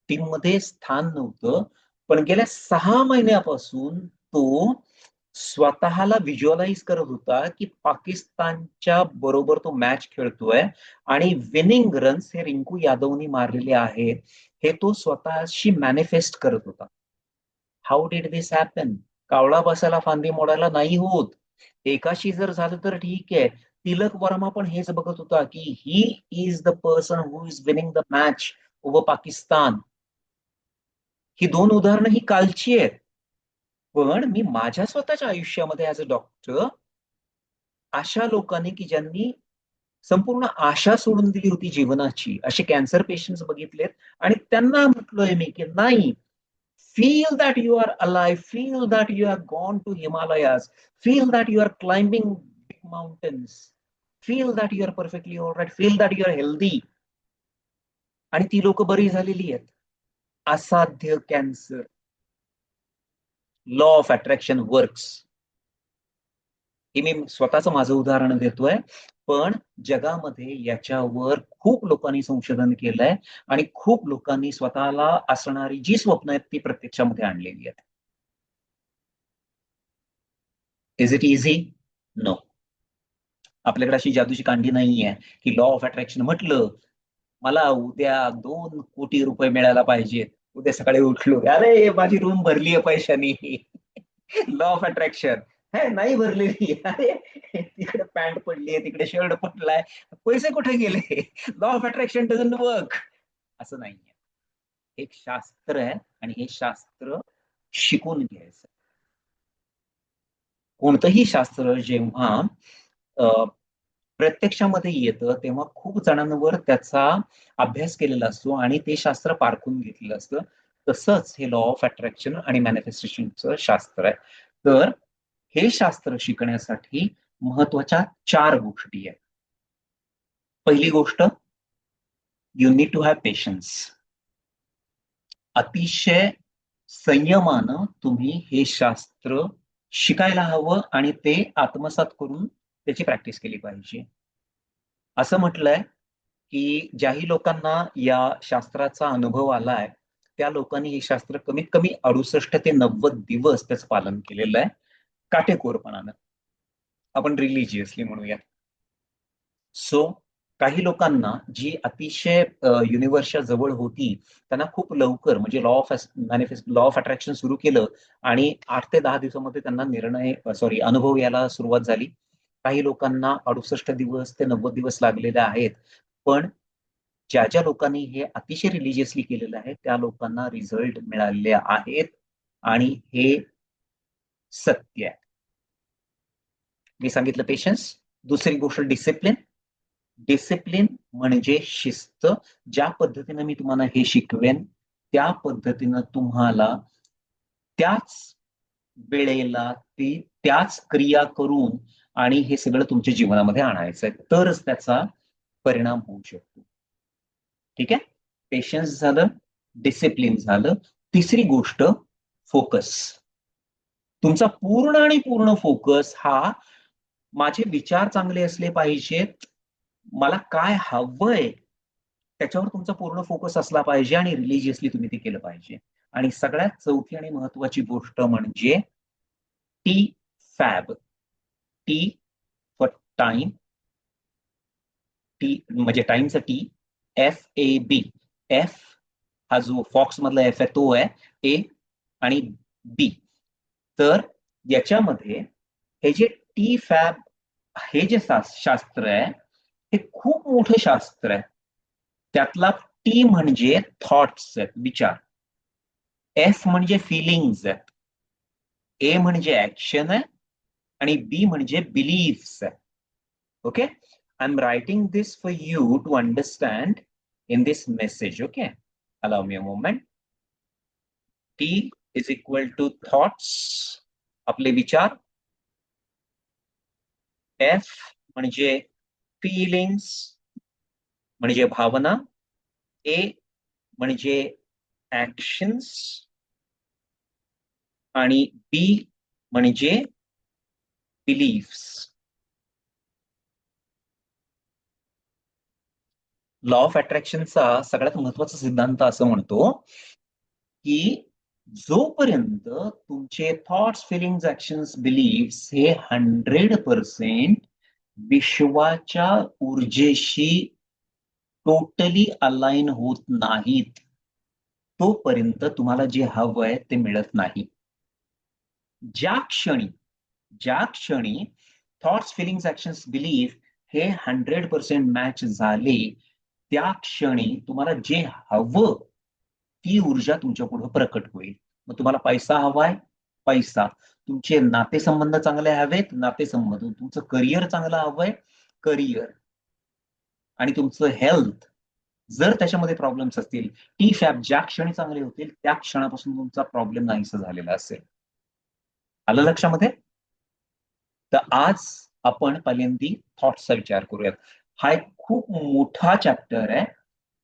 टीम मध्ये स्थान नव्हतं, पण गेल्या 6 महिन्यापासून तो स्वतःला व्हिज्युअलाइज करत होता की पाकिस्तानच्या बरोबर तो मॅच खेळतोय आणि विनिंग रन्स हे रिंकू यादवनी मारलेले आहेत, हे तो स्वतःशी मॅनिफेस्ट करत होता. How did this happen? कावळा बसायला फांदी मोडायला नाही होत. एकाशी जर झालं तर ठीक आहे. तिलक वर्मा पण हेच बघत होता की he is the person who is winning the match over Pakistan. ही 2 उदाहरणं ही कालची आहेत. पण मी माझ्या स्वतःच्या आयुष्यामध्ये ऍज अ डॉक्टर अशा लोकांनी की ज्यांनी संपूर्ण आशा सोडून दिली होती जीवनाची, असे कॅन्सर पेशंट्स बघितलेत आणि त्यांना म्हटलोय मी की नाही, feel that you are alive, feel that you have gone to Himalayas, feel that you are climbing big mountains, feel that you are perfectly all right, feel that you are healthy. आणि ती लोक बरी झालेली आहेत. असाध्य cancer. Law of attraction works. हे मी स्वतःच माझं उदाहरण देतोय, पण जगामध्ये याच्यावर खूप लोकांनी संशोधन केलंय आणि खूप लोकांनी स्वतःला असणारी जी स्वप्न आहेत ती प्रत्यक्षामध्ये आणलेली आहेत. Is it easy? नो. आपल्याकडे अशी जादूची कांडी नाहीये की लॉ ऑफ अट्रॅक्शन म्हटलं मला उद्या 2 कोटी रुपये मिळायला पाहिजेत, उद्या सकाळी उठलो अरे माझी रूम भरली आहे पैशानी. लॉ ऑफ अट्रॅक्शन हे नाही भरलेली, अरे तिकडे पॅन्ट पडली आहे, तिकडे शर्ट पडलाय, पैसे कुठे गेले? Law of attraction doesn't work. असं नाहीये. एक शास्त्र आहे आणि हे शास्त्र शिकून घ्यायचं. कोणतंही शास्त्र जेव्हा प्रत्यक्षामध्ये येतं तेव्हा खूप जणांवर त्याचा अभ्यास केलेला असतो आणि ते शास्त्र पारखून घेतलेलं असतं. तसंच हे लॉ ऑफ अट्रॅक्शन आणि मॅनिफेस्टेशनचं शास्त्र आहे. तर हे शास्त्र शिकण्यासाठी महत्वाच्या 4 गोष्टी आहेत. पहिली गोष्ट, you need to have patience. अतिशय संयमानं तुम्ही हे शास्त्र शिकायला हवं आणि ते आत्मसात करून त्याची प्रॅक्टिस केली पाहिजे. असं म्हटलंय की ज्याही लोकांना या शास्त्राचा अनुभव आलाय त्या लोकांनी हे शास्त्र कमीत कमी 68 ते 90 दिवस त्याचं पालन केलेलं आहे, काटेकोरपणानं. आपण रिलिजियसली म्हणूया. सो काही लोकांना जी अतिशय युनिव्हर्सच्या जवळ होती त्यांना खूप लवकर म्हणजे लॉ ऑफ अट्रॅक्शन सुरू केलं आणि 8 ते 10 दिवसामध्ये त्यांना अनुभव यायला सुरुवात झाली. काही लोकांना 68 दिवस ते 90 दिवस लागलेले आहेत. पण ज्या लोकांनी हे अतिशय रिलिजियसली केलेलं आहे त्या लोकांना रिझल्ट मिळालेले आहेत आणि हे सत्य आहे. मी सांगितलं पेशन्स. दुसरी गोष्ट डिसिप्लिन. डिसिप्लिन म्हणजे शिस्त. ज्या पद्धतीनं मी तुम्हाला हे शिकवेन त्या पद्धतीनं तुम्हाला त्याच वेळेला त्याच क्रिया करून आणि हे सगळं तुमच्या जीवनामध्ये आणायचं आहे, तरच त्याचा परिणाम होऊ शकतो. ठीक आहे. पेशन्स झालं, डिसिप्लिन झालं. तिसरी गोष्ट फोकस. तुमचा पूर्ण आणि पूर्ण फोकस हा माझे विचार चांगले असले पाहिजेत, मला काय हवंय त्याच्यावर तुमचा पूर्ण फोकस असला पाहिजे आणि रिलिजियसली तुम्ही ते केलं पाहिजे. आणि सगळ्यात चौथी आणि महत्वाची गोष्ट म्हणजे T FAB. T for time. T म्हणजे टाइमचा टी. FAB. एफ हा जो फॉक्स मधला एफ आहे तो आहे ए आणि बी. तर याच्यामध्ये हे जे टी फॅब हे जे शास्त्र आहे हे खूप मोठं शास्त्र आहे. त्यातला टी म्हणजे थॉट्स आहेत, विचार. एफ म्हणजे फिलिंग्स आहेत. ए म्हणजे ऍक्शन आहे आणि बी म्हणजे बिलीव्स आहे. Okay. I am writing this for you to understand in this message. Okay, allow me a moment. T is equal to thoughts, आपले विचार. F म्हणजे feelings, म्हणजे भावना. A म्हणजे actions आणि B म्हणजे beliefs. लॉ ऑफ अट्रॅक्शनचा सगळ्यात महत्वाचा सिद्धांत असं म्हणतो की जोपर्यंत तुमचे थॉट्स, फिलिंग्स, ऍक्शन्स, बिलीव्स हे 100% विश्वाच्या ऊर्जेशी टोटली अलाइन होत नाहीत, तोपर्यंत तुम्हाला जे हवंय ते मिळत नाही. ज्या क्षणी थॉट्स, फिलिंग्स, ऍक्शन्स, बिलीफ हे 100% मॅच झाले, त्या क्षणी तुम्हाला जे हवं ती ऊर्जा तुमच्या पुढे प्रकट होईल. मग तुम्हाला पैसा हवाय, पैसा. तुमचे नातेसंबंध चांगले हवेत, नातेसंबंध. तुमचं करिअर चांगलं हवंय, करिअर. आणि तुमचं हेल्थ जर त्याच्यामध्ये प्रॉब्लेम्स असतील, टी फॅप ज्या क्षणी चांगले होतील त्या क्षणापासून तुमचा प्रॉब्लेम नाहीसा झालेला असेल. आलं लक्षामध्ये? तर आज आपण पहिल्यांदी थॉट्सचा विचार करूयात. हा एक खूप मोठा चॅप्टर आहे.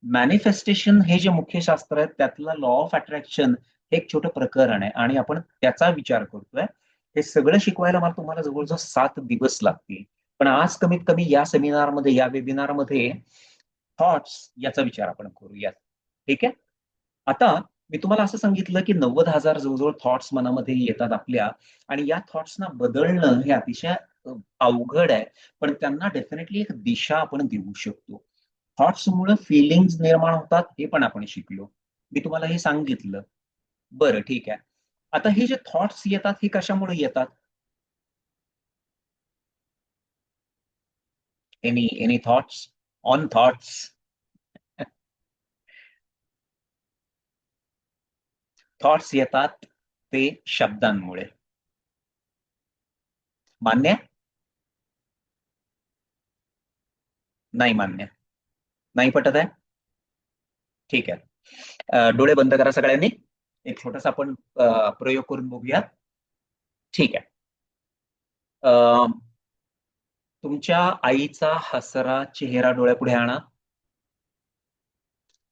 मॅनिफेस्टेशन हे जे मुख्य शास्त्र आहे त्यातला लॉ ऑफ अट्रॅक्शन हे एक छोटं प्रकरण आहे आणि आपण त्याचा विचार करतोय. हे सगळं शिकवायला मला तुम्हाला जवळजवळ 7 दिवस लागतील. पण आज कमीत कमी या सेमिनारमध्ये, या वेबिनारमध्ये थॉट्स याचा विचार आपण करूयात. ठीक आहे? आता मी तुम्हाला असं सांगितलं की 90,000 जवळजवळ थॉट्स मनामध्ये येतात आपल्या, आणि या थॉट्सना बदलणं हे अतिशय अवघड आहे, पण त्यांना डेफिनेटली एक दिशा आपण देऊ शकतो. थॉट्समुळे फिलिंग्स निर्माण होतात हे पण आपण शिकलो. मी तुम्हाला हे सांगितलं. बरं, ठीक आहे. आता हे जे थॉट्स येतात हे कशामुळे येतात? Any thoughts on thoughts? Thoughts येतात ते शब्दांमुळे. मान्य? नाही मान्य? नाही पटत आहे? ठीक आहे. डोळे बंद करा सगळ्यांनी. एक छोटासा आपण प्रयोग करून बघूया. ठीक आहे. तुमच्या आईचा हसरा चेहरा डोळ्यापुढे आणा.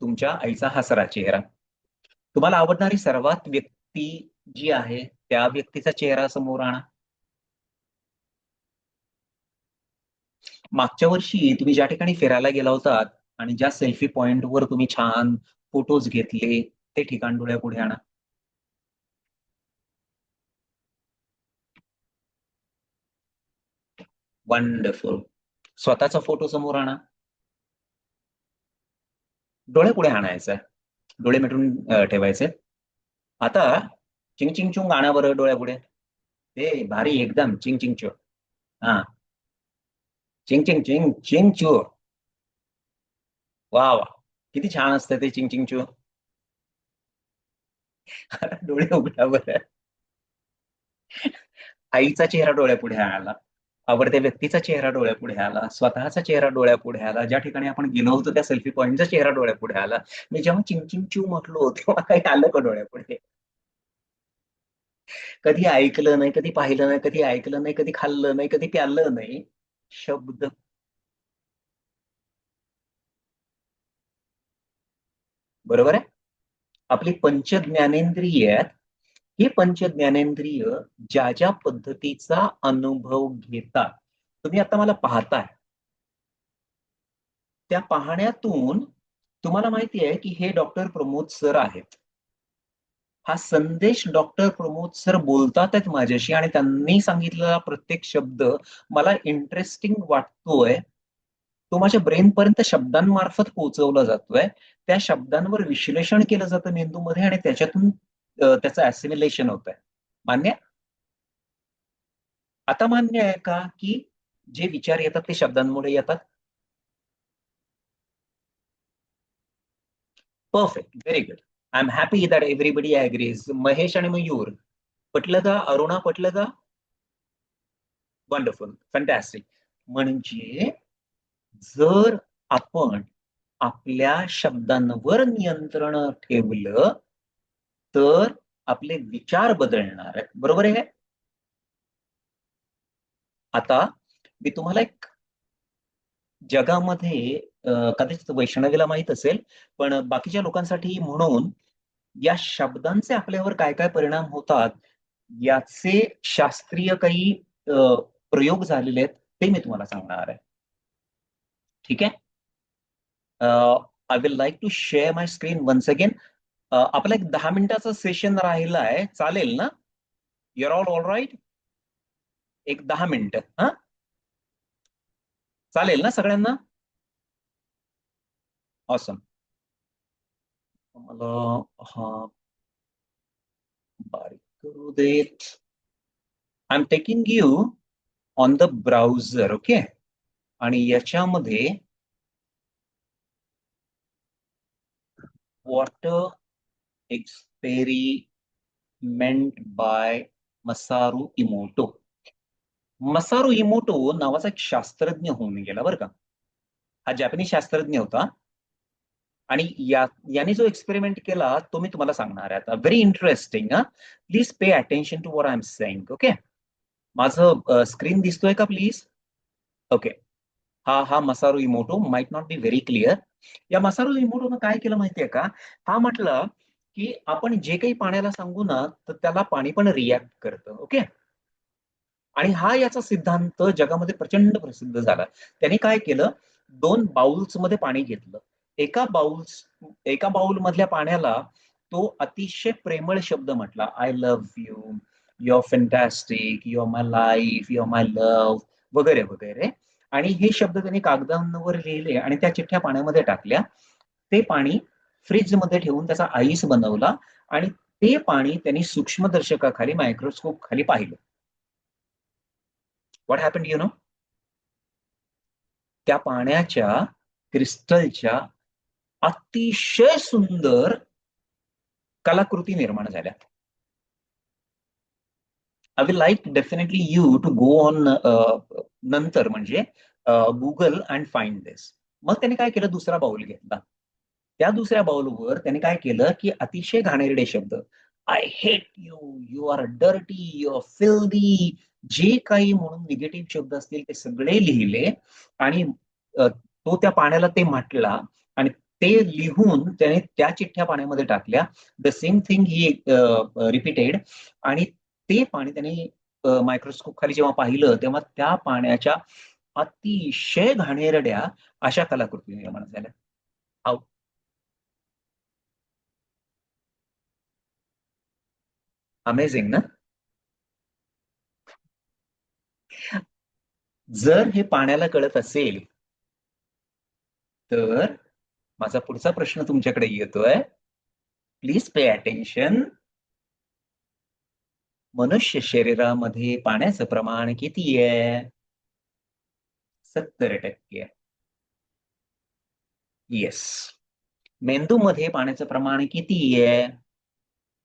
तुमच्या आईचा हसरा चेहरा. तुम्हाला आवडणारी सर्वात व्यक्ती जी आहे त्या व्यक्तीचा चेहरा समोर आणा. मागच्या वर्षी तुम्ही ज्या ठिकाणी फिरायला गेला होतात आणि ज्या सेल्फी पॉइंटवर तुम्ही छान फोटोज घेतले ते ठिकाण डोळ्यापुढे आणा. वंडरफुल. स्वतःचा फोटो समोर आणा. डोळ्यापुढे आणायचा. डोळे मिटून ठेवायचे. आता चिंग चिंग चुंग आणा बरं डोळ्यापुढे. ए भारी एकदम चिंग चिंग चो. हा, चिंग चिंग चिंग चिंग चू. वा वा, किती छान असतं ते चिंग चिंग चू. आता डोळे उघडा बरं. आईचा चेहरा डोळ्यापुढे आला, आवडत्या व्यक्तीचा चेहरा डोळ्यापुढे आला, स्वतःचा चेहरा डोळ्यापुढे आला, ज्या ठिकाणी आपण गेलो होतो त्या सेल्फी पॉइंटचा चेहरा डोळ्यापुढे आला. मी जेव्हा चिंचिंग चू म्हटलो तेव्हा काही आलं का डोळ्यापुढे? कधी ऐकलं नाही, कधी पाहिलं नाही, कधी ऐकलं नाही, कधी खाल्लं नाही, कधी प्यालं नाही. शब्द. बरोबर आहे. आपली पंच ज्ञानेंद्रिय आहेत. ही पंच ज्ञानेंद्रिय ज्या ज्या पद्धतीचा अनुभव घेतात, तुम्ही आता मला पाहताय, त्या पाहण्यातून तुम्हाला माहिती आहे की हे डॉक्टर प्रमोद सर आहेत. हा संदेश डॉक्टर प्रमोद सर बोलतात आहेत माझ्याशी आणि त्यांनी सांगितलेला प्रत्येक शब्द मला इंटरेस्टिंग वाटतोय. तो माझ्या ब्रेन पर्यंत शब्दांमार्फत पोहोचवला जातोय. त्या शब्दांवर विश्लेषण केलं जातं मेंदूमध्ये आणि त्याच्यातून त्याचं ऍसिमिलेशन होत आहे. मान्य? आता मान्य आहे का की जे विचार येतात ते शब्दांमुळे येतात? Perfect, very good. I am happy that everybody agrees. Mahesh आणि मयूर पटलं का? अरुणा पटलं का? Wonderful, fantastic. म्हणजे जर आपण आपल्या शब्दांवर नियंत्रण ठेवलं तर आपले विचार बदलणार आहेत. बरोबर आहे काय? आता मी तुम्हाला एक जगामध्ये कदाचित वैष्णवीला माहित असेल, पण बाकीच्या लोकांसाठी म्हणून या शब्दांचे आपल्यावर काय काय परिणाम होतात याचे शास्त्रीय काही प्रयोग झालेले आहेत, ते मी तुम्हाला सांगणार आहे. ठीक आहे. I will like to share my screen once again. आपला एक 10 मिनिटाचा सेशन राहिला आहे, चालेल ना? Your all right? एक 10 मिनिट, हा, चालेल ना सगळ्यांना? ऑसम. मला हा बारीक करू देत. I am taking you on the browser, okay. आणि याच्यामध्ये water experiment by Masaru Emoto. Masaru Emoto नावाचा एक शास्त्रज्ञ होऊन गेला बरं का. हा जॅपनीज शास्त्रज्ञ होता. आणि याने जो एक्सपेरिमेंट केला तो मी तुम्हाला सांगणार आहे आता. Very interesting. हा, please pay attention to what I am saying. Okay. माझं स्क्रीन दिसतोय का प्लीज? ओके. हा हा Masaru Emoto might not be very clear. या मसारू इमोटोनं काय केलं माहितीये का? हा म्हटलं की आपण जे काही पाण्याला सांगू ना, तर त्याला पाणी पण रिॲक्ट करतं. ओके. आणि हा याचा सिद्धांत जगामध्ये प्रचंड प्रसिद्ध झाला. त्याने काय केलं, 2 बाउल्स मध्ये पाणी घेतलं. एका बाउल मधल्या पाण्याला तो अतिशय प्रेमळ शब्द म्हटला, I love you, your fantastic, your my life, your my love, वगैरे वगैरे. आणि हे शब्द त्यांनी कागदांवर लिहिले आणि त्या चिठ्ठ्या पाण्यामध्ये टाकल्या. ते पाणी फ्रीज मध्ये ठेवून त्याचा आईस बनवला आणि ते पाणी त्यांनी सूक्ष्मदर्शकाखाली, मायक्रोस्कोप खाली पाहिलं. What happened you know? त्या पाण्याच्या क्रिस्टलच्या अतिशय सुंदर कलाकृती निर्माण झाल्या. I will like definitely you to go on नंतर, म्हणजे गुगल अँड फाइंड दिस. मग त्याने काय केलं, दुसरा बाउल घेतला. त्या दुसऱ्या बाउलवर त्याने काय केलं की अतिशय घाणेरडे शब्द, I hate you, you are dirty, you are filthy, जे काही म्हणून निगेटिव्ह शब्द असतील ते सगळे लिहिले. आणि तो त्या पाण्याला ते म्हटला आणि ते लिहून त्याने त्या चिठ्ठ्या पाण्यामध्ये टाकल्या. The same thing he repeated. आणि ते पाणी त्याने मायक्रोस्कोप खाली जेव्हा पाहिलं तेव्हा त्या पाण्याच्या अतिशय घाणेरड्या अशा कलाकृती निर्माण झाल्या. अमेझिंग ना? जर हे पाण्याला कळत असेल तर माझा पुढचा प्रश्न तुमच्याकडे येतोय. Please pay attention. मनुष्य शरीरामध्ये पाण्याचं प्रमाण किती आहे? 70%. येस. मेंदूमध्ये पाण्याचं प्रमाण किती आहे?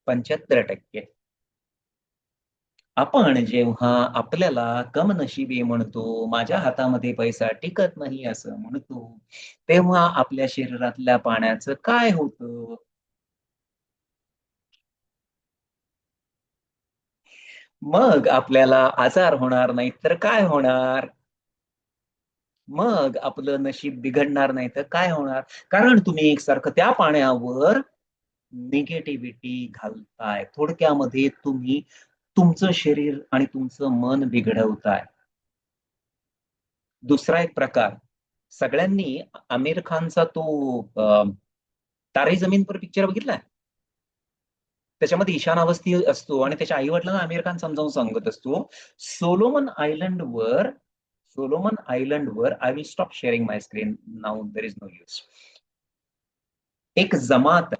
75%. आपण जेव्हा आपल्याला कमनशिबी म्हणतो, माझ्या हातामध्ये पैसा टिकत नाही असं म्हणतो, तेव्हा आपल्या शरीरातल्या पाण्याचं काय होतं? मग आपल्याला आजार होणार नाही तर काय होणार? मग आपलं नशीब बिघडणार नाही तर काय होणार? कारण तुम्ही एकसारखं त्या पाण्यावर निगेटिव्हिटी घालताय. थोडक्यामध्ये तुम्ही तुमचं शरीर आणि तुमचं मन बिघडवताय. दुसरा एक प्रकार, सगळ्यांनी आमिर खानचा तो तारे जमीन पर पिक्चर बघितलाय? त्याच्यामध्ये ईशान अवस्थी असतो आणि त्याच्या आई वडिलांना आमिर खान समजावून सांगत असतो. सोलोमन आयलंडवर सोलोमन आयलंडवर, I will stop sharing my screen now, there is no use. एक जमात,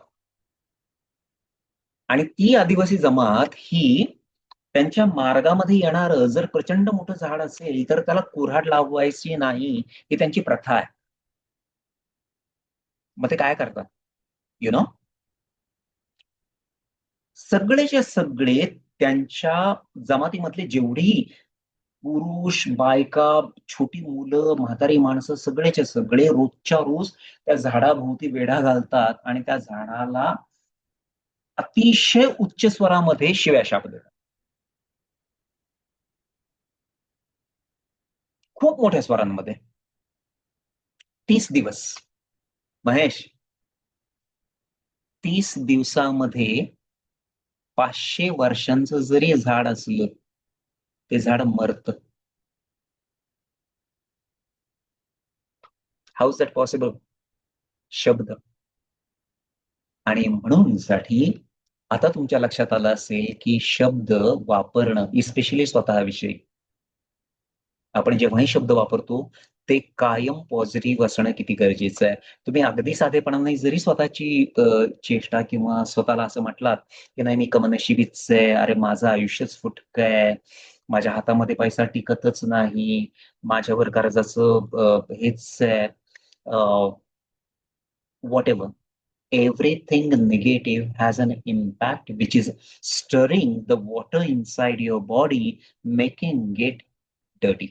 आणि ती आदिवासी जमात ही त्यांच्या मार्गामध्ये येणार जर प्रचंड मोठं झाड असेल तर त्याला कुऱ्हाड लावायची नाही, ही त्यांची प्रथा आहे. मग ते काय करतात, यु नो, सगळेच्या सगळे त्यांच्या जमातीमधले जेवढी पुरुष, बायका, छोटी मुलं, म्हातारी माणसं सगळेच्या सगळे रोजच्या रोज त्या झाडाभोवती वेढा घालतात आणि त्या झाडाला अतिशय उच्च स्वरामध्ये शिव्या शाप देतात. खूप मोठ्या स्वरांमध्ये. 30 दिवस. महेश, 30 दिवसामध्ये 500 वर्षांचं जरी झाड असलं ते झाड मरत. How is that possible? शब्द. आणि म्हणून साठी आता तुमच्या लक्षात आलं असेल की शब्द वापरणं, इस्पेशली स्वतःविषयी, आपण जेव्हाही शब्द वापरतो ते कायम पॉझिटिव्ह असणं किती गरजेचं आहे. तुम्ही अगदी साधेपणाने जरी स्वतःची चेष्टा किंवा स्वतःला असं म्हटलात की नाही मी कमनशिबीच आहे, अरे माझं आयुष्यच फुटकं आहे, माझ्या हातामध्ये पैसा टिकतच नाही, माझ्यावर कर्जाचं हेच आहे, what ever, everything negative has an impact which is stirring the water inside your body, making it dirty.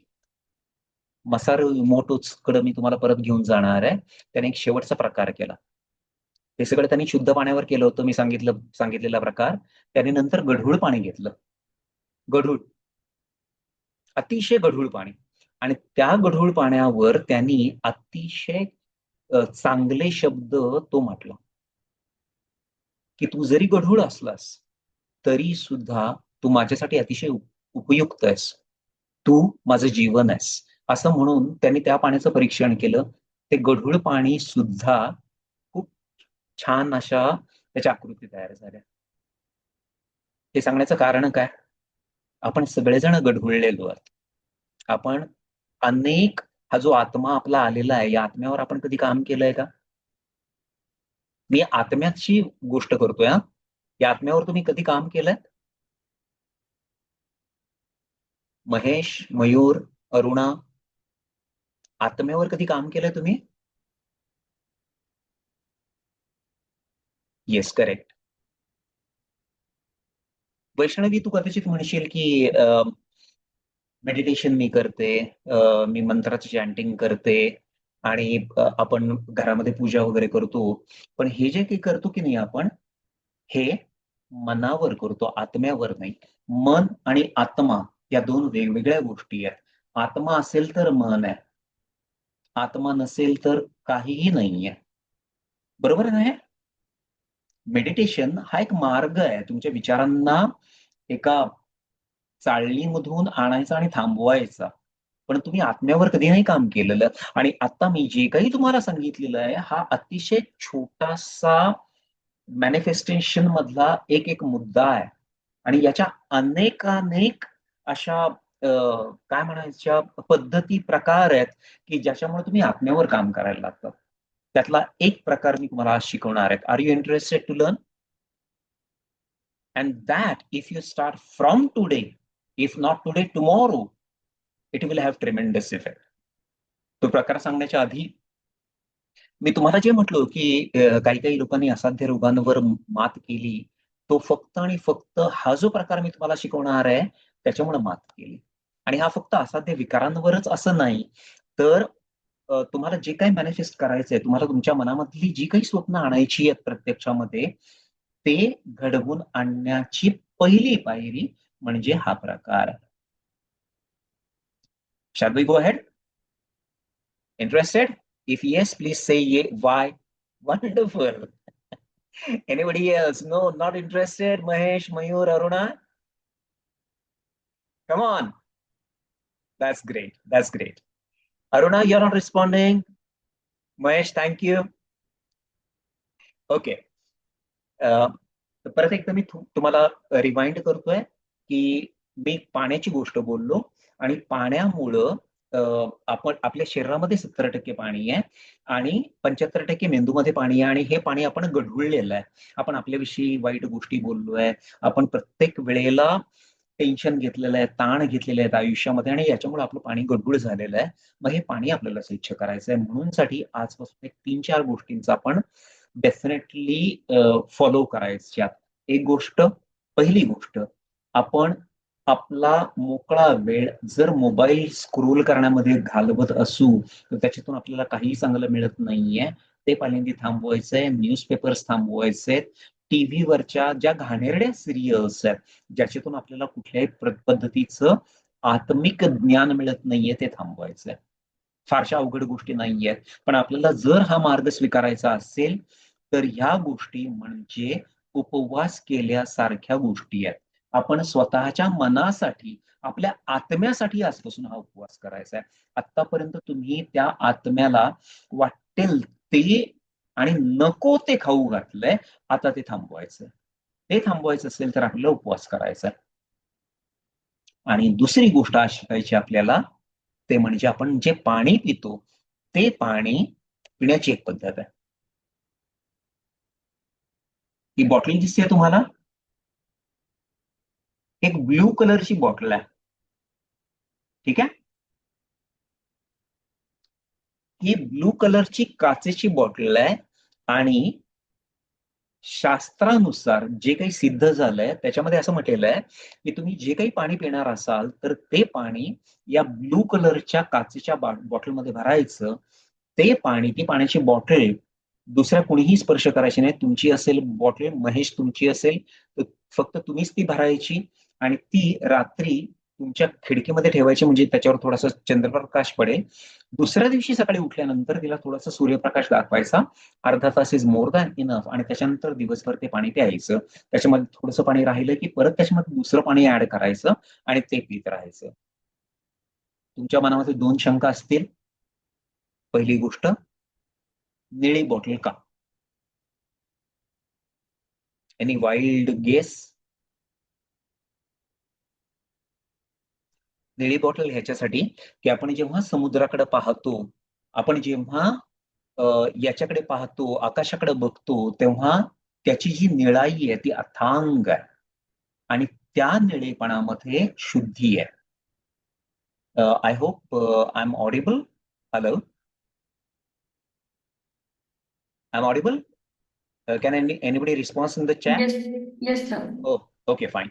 Masaru मोटोच कडे मी तुम्हाला परत घेऊन जाणार आहे. त्याने एक शेवटचा प्रकार केला. हे सगळं त्यांनी शुद्ध पाण्यावर केलं होतं, मी सांगितलेला प्रकार. त्याने नंतर गढूळ पाणी घेतलं. गढूळ, अतिशय गढूळ पाणी. आणि त्या गढूळ पाण्यावर त्यांनी अतिशय चांगले शब्द तो म्हटला की तू जरी गढूळ असलास तरी सुद्धा तू माझ्यासाठी अतिशय उपयुक्त आहेस, तू माझं जीवन आहेस, असं म्हणून त्यांनी त्या पाण्याचं परीक्षण केलं. ते गढूळ पाणी सुद्धा खूप छान अशा त्याच्या आकृती तयार झाल्या. हे सांगण्याचं कारण काय? आपण सगळेजण गढूळलेलो आहोत. आपण अनेक, हा जो आत्मा आपला आलेला आहे या आत्म्यावर आपण कधी काम केलंय का? मी आत्म्याची गोष्ट करतोय हा. या आत्म्यावर तुम्ही कधी काम केलंय? महेश, मयूर, अरुणा, आत्म्यावर कधी काम केलंय तुम्ही? Yes, correct. वैष्णवी, तू कदाचित म्हणशील की मेडिटेशन मी करते, मी मंत्राची चॅन्टिंग करते आणि आपण घरामध्ये पूजा वगैरे करतो, पण हे जे काही करतो की नाही आपण, हे मनावर करतो, आत्म्यावर नाही. मन आणि आत्मा या दोन वेगवेगळ्या गोष्टी आहेत. आत्मा असेल तर मन आहे, आत्मा नसेल तर काहीही नाहीये. बरोबर आहे ना? मेडिटेशन हा एक मार्ग आहे तुमच्या विचारांना एका चाळणीमधून आणायचा आणि थांबवायचा. पण तुम्ही आत्म्यावर कधी नाही काम केलेलं. आणि आता मी जे काही तुम्हाला सांगितलेलं आहे हा अतिशय छोटासा मॅनिफेस्टेशन मधला एक एक मुद्दा आहे. आणि याच्या अनेकानेक अशा काय म्हणायच्या पद्धती, प्रकार आहेत की ज्याच्यामुळे तुम्ही आत्म्यावर काम करायला लागतात. त्यातला एक प्रकार मी तुम्हाला आज शिकवणार आहे. Are you interested to learn? And that, if you start from today, if not today, tomorrow, it will have tremendous effect. तो प्रकार सांगण्याच्या आधी मी तुम्हाला जे म्हटलं की काही काही लोकांनी असाध्य रोगांवर मात केली, तो फक्त आणि फक्त हा जो प्रकार मी तुम्हाला शिकवणार आहे त्याच्यामुळे मात केली. आणि हा फक्त असाध्य विकारांवरच असं नाही, तर तुम्हाला जे काही मॅनिफेस्ट करायचंय, तुम्हाला तुमच्या मनामधली जी काही स्वप्न आणायची आहेत प्रत्यक्षामध्ये, ते घडवून आणण्याची पहिली पायरी म्हणजे हा प्रकार. Shall we go ahead? Interested? If yes, please say why. Wonderful. Anybody else? No, not interested? Mahesh, Mayur, Aruna? Come on. That's great. That's great. Aruna, you're not responding. Mahesh, thank you. Okay. परत एकदा मी तुम्हाला remind करतोय की मी पाण्याची गोष्ट बोललो आणि पाण्यामुळं आपण आपल्या शरीरामध्ये 70% पाणी आहे आणि 75% मेंदूमध्ये पाणी आहे आणि हे पाणी आपण गढूळलेलं आहे. आपण आपल्याविषयी वाईट गोष्टी बोललोय, आपण प्रत्येक वेळेला टेन्शन घेतलेलं आहे, ताण घेतलेले आहेत आयुष्यामध्ये आणि याच्यामुळे आपलं पाणी गढूळ झालेलं आहे. मग हे पाणी आपल्याला स्वच्छ करायचं आहे. म्हणून साठी आजपासून एक 3-4 गोष्टींचा आपण डेफिनेटली फॉलो करायच्यात. एक गोष्ट, पहिली गोष्ट, आपण आपला मोकळा वेळ जर मोबाईल स्क्रोल करण्यामध्ये घालवत असू तर त्याच्यातून आपल्याला काही चांगलं मिळत नाहीये. ते पहिल्यांदा थांबवायचंय, न्यूजपेपर्स थांबवायचे, टीव्हीवरच्या ज्या घाणेरड्या सिरियल्स आहेत ज्याच्यातून आपल्याला कुठल्याही पद्धतीचं आत्मिक ज्ञान मिळत नाहीये ते थांबवायचंय. फारशा अवघड गोष्टी नाहीयेत, पण आपल्याला जर हा मार्ग स्वीकारायचा असेल तर ह्या गोष्टी म्हणजे उपवास केल्यासारख्या गोष्टी आहेत. आपण स्वतःच्या मनासाठी, आपल्या आत्म्यासाठी आजपासून हा उपवास करायचा आहे. आतापर्यंत तुम्ही त्या आत्म्याला वाटेल ते आणि नको ते खाऊ घातलंय, आता ते थांबवायचं. ते थांबवायचं असेल तर आपल्याला उपवास करायचा. आणि दुसरी गोष्ट आज शिकायची आपल्याला, ते म्हणजे आपण जे पाणी पितो ते पाणी पिण्याची एक पद्धत आहे. ही बॉटल दिसते तुम्हाला, एक ब्लू कलरची बॉटल आहे. ठीक आहे, ही ब्लू कलरची काचेची बॉटल आहे आणि शास्त्रानुसार जे काही सिद्ध झालंय त्याच्यामध्ये असं म्हटलेलं आहे की तुम्ही जे काही पाणी पिणार असाल तर ते पाणी या ब्लू कलरच्या काचेच्या बॉटलमध्ये भरायचं. ते पाणी, ती पाण्याची बॉटल दुसऱ्या कुणीही स्पर्श करायची नाही. तुमची असेल बॉटल, महेश तुमची असेल तर फक्त तुम्हीच ती भरायची आणि ती रात्री तुमच्या खिडकीमध्ये ठेवायची, म्हणजे त्याच्यावर थोडासा चंद्रप्रकाश पडेल. दुसऱ्या दिवशी सकाळी उठल्यानंतर तिला थोडासा सूर्यप्रकाश दाखवायचा. अर्धा तास इज मोर दॅन इनफ. आणि त्याच्यानंतर दिवसभर ते पाणी प्यायचं. त्याच्यामध्ये थोडंसं पाणी राहिलं की परत त्याच्यामध्ये दुसरं पाणी ऍड करायचं आणि ते पित राहायचं. तुमच्या मनामध्ये दोन शंका असतील. पहिली गोष्ट, निळी बॉटल का? Any wild guess? निळी बॉटल ह्याच्यासाठी की आपण जेव्हा समुद्राकडे पाहतो, आपण जेव्हा याच्याकडे पाहतो, आकाशाकडे बघतो, तेव्हा त्याची जी निळाई आहे ती अथांग आहे आणि त्या निळेपणामध्ये शुद्धी आहे. I hope I am audible. Hello, I am audible. Can anybody response in the chat? Yes. Yes sir. हो, ओके फाईन.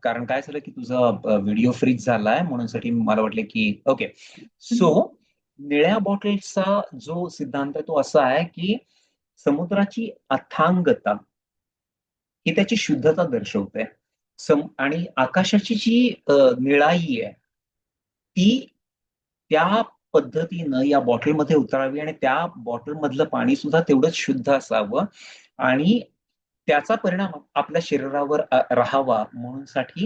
कारण काय झालं की तुझा व्हिडिओ फ्रीज झालाय म्हणून साठी मला वाटलं की ओके. सो निळ्या बॉटलचा जो सिद्धांत आहे तो असा आहे की समुद्राची अथांगता ही त्याची शुद्धता दर्शवते. आणि आकाशाची जी निळाई आहे ती त्या पद्धतीनं या बॉटलमध्ये उतरावी आणि त्या बॉटलमधलं पाणी सुद्धा तेवढंच शुद्ध असावं आणि त्याचा परिणाम आपल्या शरीरावर राहावा म्हणून साठी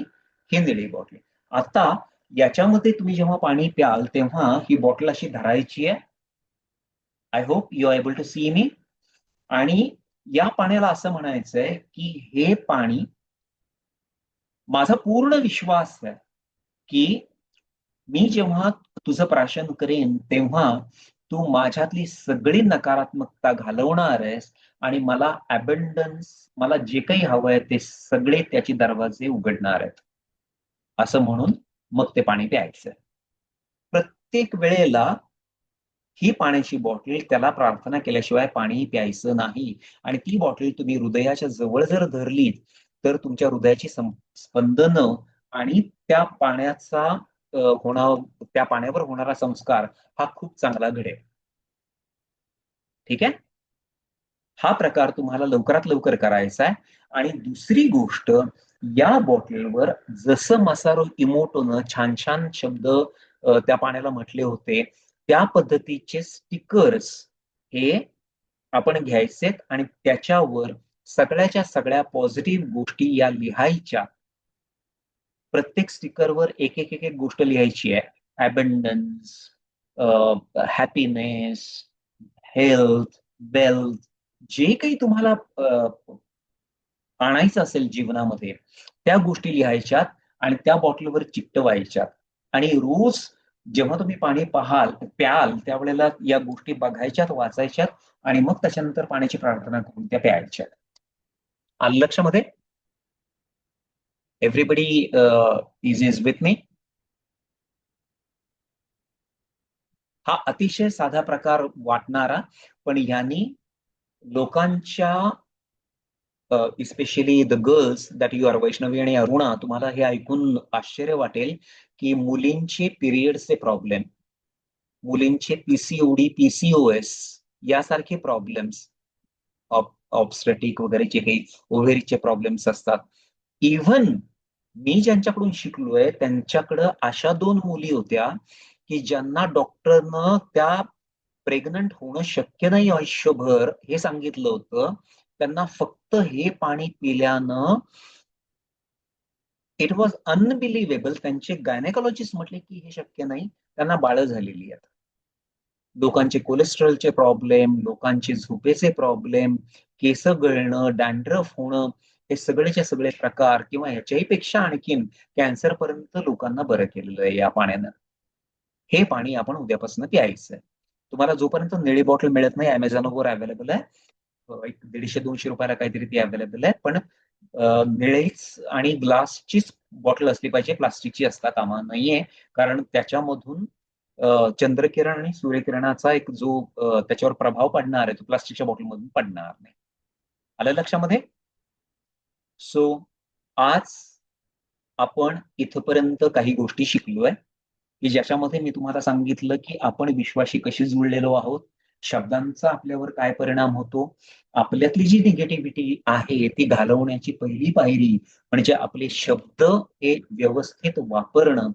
ही निळी बॉटल. आता याच्यामध्ये तुम्ही जेव्हा पाणी प्याल तेव्हा ही बॉटल अशी धरायची आहे. I hope you are able to see me. आणि या पाण्याला असं म्हणायचंय की हे पाणी, माझा पूर्ण विश्वास आहे की मी जेव्हा तुझं प्राशन करेन तेव्हा तू माझ्यातली सगळी नकारात्मकता घालवणार आहेस आणि मला अबंडन्स, मला जे काही हवंय ते सगळे त्याचे दरवाजे उघडणार आहेत, असं म्हणून मग ते पाणी प्यायचं. प्रत्येक वेळेला ही पाण्याची बॉटल त्याला प्रार्थना केल्याशिवाय पाणी प्यायचं नाही. आणि ती बॉटल तुम्ही हृदयाच्या जवळ जर धरली तर तुमच्या हृदयाची स्पंदनं आणि त्या पाण्याचा त्या पाण्यावर होणारा संस्कार हा खूप चांगला घडेल. ठीक आहे, हा प्रकार तुम्हाला लवकरात लवकर करायचा आहे. आणि दुसरी गोष्ट, या बॉटलवर जसं मसारो इमोटोनं छान छान शब्द त्या पाण्याला म्हटले होते त्या पद्धतीचे स्टिकर्स हे आपण घ्यायचेत आणि त्याच्यावर सगळ्याच्या सगळ्या पॉझिटिव्ह गोष्टी या लिहायच्या. प्रत्येक स्टिकरवर एक एक एक एक गोष्ट लिहायची आहे. अबंडन्स, हॅपीनेस, हेल्थ, वेल्थ, जे काही तुम्हाला आणायचं असेल जीवनामध्ये त्या गोष्टी लिहायच्यात आणि त्या बॉटलवर चिकटवायच्यात. आणि रोज जेव्हा तुम्ही पाणी प्याल त्यावेळेला या गोष्टी बघायच्यात, वाचायच्यात आणि मग त्याच्यानंतर पाण्याची प्रार्थना करून त्या प्यायच्यात. आलं लक्षामध्ये? Everybody is with me? हा अतिशय साधा प्रकार वाटणारा, पण यांनी लोकांच्या especially the girls that you are, Vaishnavi आणि अरुणा, तुम्हाला हे ऐकून आश्चर्य वाटेल की मुलींचे पिरियडचे प्रॉब्लेम, मुलींचे पीसीओडी, पीसीओएस यासारखे प्रॉब्लेम्स, ऑब्स्टेटिक वगैरे जे काही ओव्हेरीचे प्रॉब्लेम्स असतात, इव्हन मी ज्यांच्याकडून शिकलोय त्यांच्याकडं अशा 2 मुली होत्या की ज्यांना डॉक्टरनं त्या प्रेग्नंट होणं शक्य नाही आयुष्यभर हे सांगितलं होतं. त्यांना फक्त हे पाणी पिल्यानं इट वॉज अनबिलिव्हेबल. त्यांचे गायनेकॉलॉजिस्ट म्हटले की हे शक्य नाही, त्यांना बाळ झालेली आहेत. लोकांचे कोलेस्ट्रॉलचे प्रॉब्लेम, लोकांचे झोपेचे प्रॉब्लेम, केस गळणं, डॅन्ड्रफ होणं, हे सगळेचे सगळे प्रकार, किंवा ह्याच्याही पेक्षा आणखीन कॅन्सर पर्यंत लोकांना बरं केलेलं आहे या पाण्यानं. हे पाणी आपण उद्यापासून प्यायचं. तुम्हाला जोपर्यंत निळी बॉटल मिळत नाही, अमेझॉनवर अवेलेबल आहे, एक 150-200 रुपयाला काहीतरी ती अवेलेबल आहे. पण निळीच आणि ग्लासचीच बॉटल असली पाहिजे, प्लास्टिकची असता कामा नाहीये. कारण त्याच्यामधून चंद्रकिरण आणि सूर्यकिरणाचा एक जो त्याच्यावर प्रभाव पडणार आहे तो प्लास्टिकच्या बॉटलमधून पडणार नाही. आलं लक्षामध्ये? सो आज आपण इथपर्यंत काही गोष्टी शिकलोय की ज्याच्यामध्ये मी तुम्हाला सांगितलं की आपण विश्वाशी कशी जुळलेलो आहोत, शब्दांचा आपल्यावर काय परिणाम होतो, आपल्यातली जी निगेटिव्हिटी आहे ती घालवण्याची पहिली पायरी म्हणजे आपले शब्द हे व्यवस्थित वापरणं,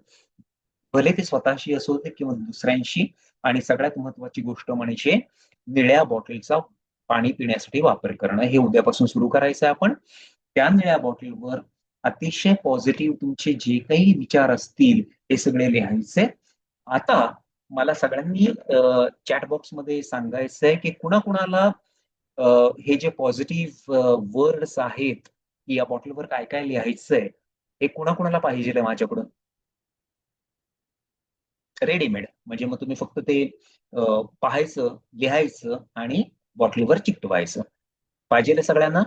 भले ते स्वतःशी असो दे किंवा दुसऱ्यांशी. आणि सगळ्यात महत्वाची गोष्ट म्हणजे निळ्या बॉटलचा पाणी पिण्यासाठी वापर करणं, हे उद्यापासून सुरू करायचं आहे आपण. त्या निळ्या बॉटलवर अतिशय पॉझिटिव्ह तुमचे जे काही विचार असतील हे सगळे लिहायचे. आता मला सगळ्यांनी चॅट बॉक्समध्ये सांगायचंय की कुणाकुणाला हे जे पॉझिटिव्ह वर्ड्स आहेत की या बॉटलवर काय काय लिहायचंय, हे कुणाकुणाला पाहिजे माझ्याकडून रेडीमेड. म्हणजे मग तुम्ही फक्त ते पाहायचं, लिहायचं आणि बॉटलवर चिकटवायचं. पाहिजे सगळ्यांना?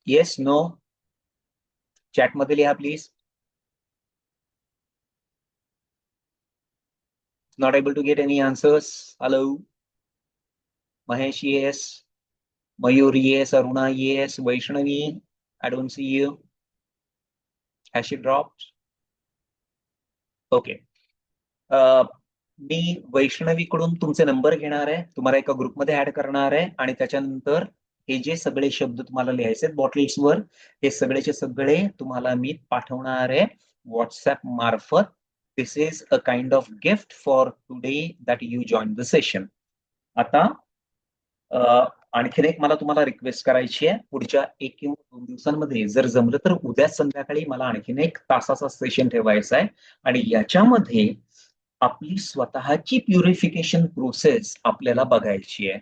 Yes, no? चॅटमध्ये लिहा please. Not able to get any answers. Hello. Mahesh, yes. Mayur, yes. Aruna, yes. Vaishnavi, I don't see you. Hash drop. Okay. मी वैष्णवीकडून तुमचे नंबर घेणार आहे, तुम्हाला एका ग्रुपमध्ये ऍड करणार आहे आणि त्याच्यानंतर हे जे सगळे शब्द तुम्हाला लिहायचे बॉटल्सवर, हे सगळेचे सगळे तुम्हाला मी पाठवणार आहे व्हॉट्सअप मार्फत. This is a kind of gift for today that you join the session. आता आणखीन एक मला तुम्हाला रिक्वेस्ट करायची आहे, पुढच्या 1 किंवा 2 दिवसांमध्ये जर जमलं तर उद्या संध्याकाळी मला आणखीन एक तासाचा सेशन ठेवायचा आहे आणि याच्यामध्ये आपली स्वतःची प्युरिफिकेशन प्रोसेस आपल्याला बघायची आहे.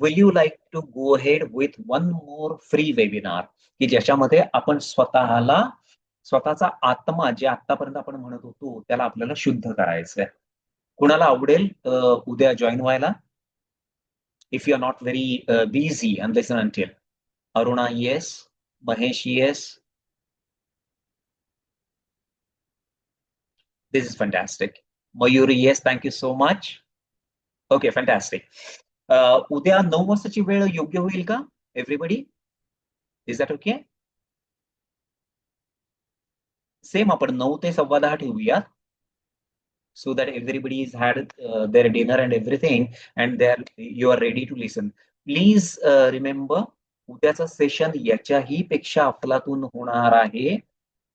Will you like to go head with one more free webinar की ज्याच्यामध्ये आपण स्वतःचा आत्मा, जे आतापर्यंत आपण म्हणत होतो त्याला आपल्याला शुद्ध करायचंय. कुणाला आवडेल उद्या जॉईन व्हायला? If you are not very busy and listen until. Aruna, yes. Mahesh, yes. This is fantastic. Mayuri, yes. Thank you so much. Okay, fantastic. उद्या 9 वाजताची वेळ योग्य होईल का everybody? Is that okay? Same आपण 9 ते 10:15 ठेवूया, so that everybody has had their dinner and everything and you are ready to listen. Please remember, उद्याचा सेशन याच्याही पेक्षा अफलातून होणार आहे.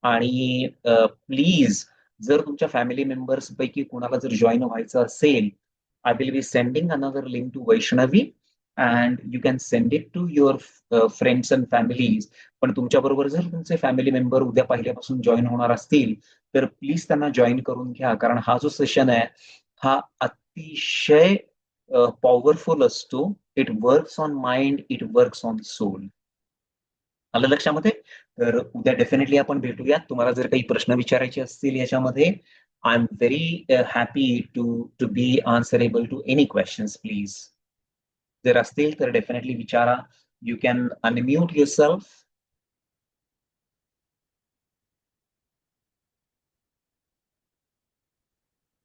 आणि प्लीज जर तुमच्या फॅमिली मेंबर्स पैकी कोणाला जर जॉईन व्हायचं असेल, I will be sending another link to Vaishnavi and you can send it to your friends and families. पण तुमच्याबरोबर जर तुमचे फॅमिली मेंबर उद्या पहिल्यापासून जॉईन होणार असतील तर प्लीज त्यांना जॉईन करून घ्या, कारण हा जो सेशन आहे हा अतिशय पॉवरफुल असतो. It works on mind, it works on soul. आलं लक्षामध्ये? तर उद्या डेफिनेटली आपण भेटूयात. तुम्हाला जर काही प्रश्न विचारायचे असतील याच्यामध्ये, I am very happy to be answerable to any questions please. जर असतील तर डेफिनेटली विचारा. You can unmute yourself.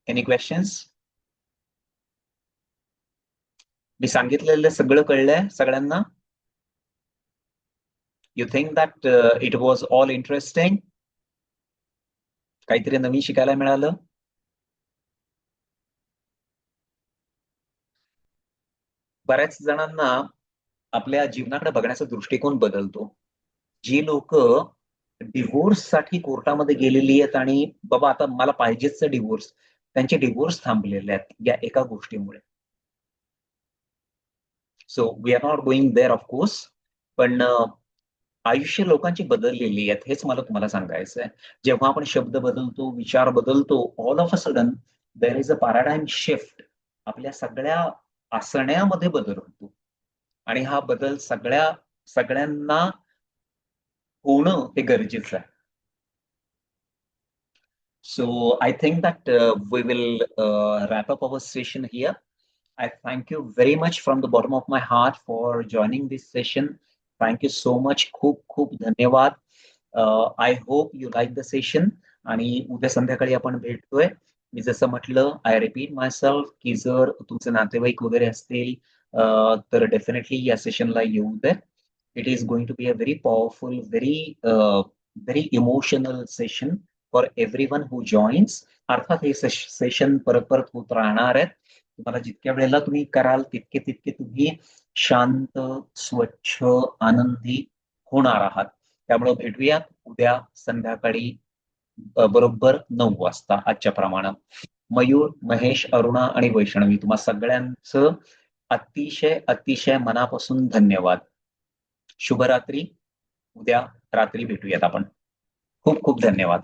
Any questions? मी सांगितलेलं सगळं कळलंय सगळ्यांना? You think that it was all interesting? काहीतरी नवीन शिकायला मिळालं? बऱ्याच जणांना आपल्या जीवनाकडे बघण्याचा दृष्टिकोन बदलतो. जी लोक डिव्होर्स साठी कोर्टामध्ये गेलेली आहेत आणि बाबा आता मला पाहिजेच डिव्होर्स, त्यांचे डिव्होर्स थांबलेले आहेत या एका गोष्टीमुळे. So we are not going there of course, पण आयुष्य लोकांची बदललेली आहेत हेच मला तुम्हाला सांगायचं आहे. जेव्हा आपण शब्द बदलतो, विचार बदलतो, all of a sudden there is a paradigm shift. आपल्या सगळ्या आसण्यामध्ये बदल होतो आणि हा बदल सगळ्यांना होणं हे गरजेचं आहे. So I think that we will wrap up our session here. I thank you very much from the bottom of my heart for joining this session. Thank you so much. खूप खूप धन्यवाद. I hope you like the session. आणि उद्या संध्याकाळी आपण भेटतोय. मी जसं म्हटलं, आय रिपीट माय सेल्फ की जर तुमचे नातेवाईक वगैरे असतील तर डेफिनेटली या सेशनला येऊ दे. It is going to be a very powerful, very emotional session for everyone who joins. अर्थात हे सेशन परत परत होत राहणार आहेत. तुम्हाला जितक्या वेळेला तुम्ही कराल तितके तितके तुम्ही शांत, स्वच्छ, आनंदी होणार आहात. त्यामुळे भेटूयात उद्या संध्याकाळी बरोबर 9 वाजता आजच्या प्रमाणे. मयूर, महेश, अरुणा आणि वैष्णवी तुम्हा सगळ्यांचं अतिशय अतिशय मनापासून धन्यवाद. शुभरात्री. उद्या रात्री भेटूयात आपण. खूप खूप धन्यवाद.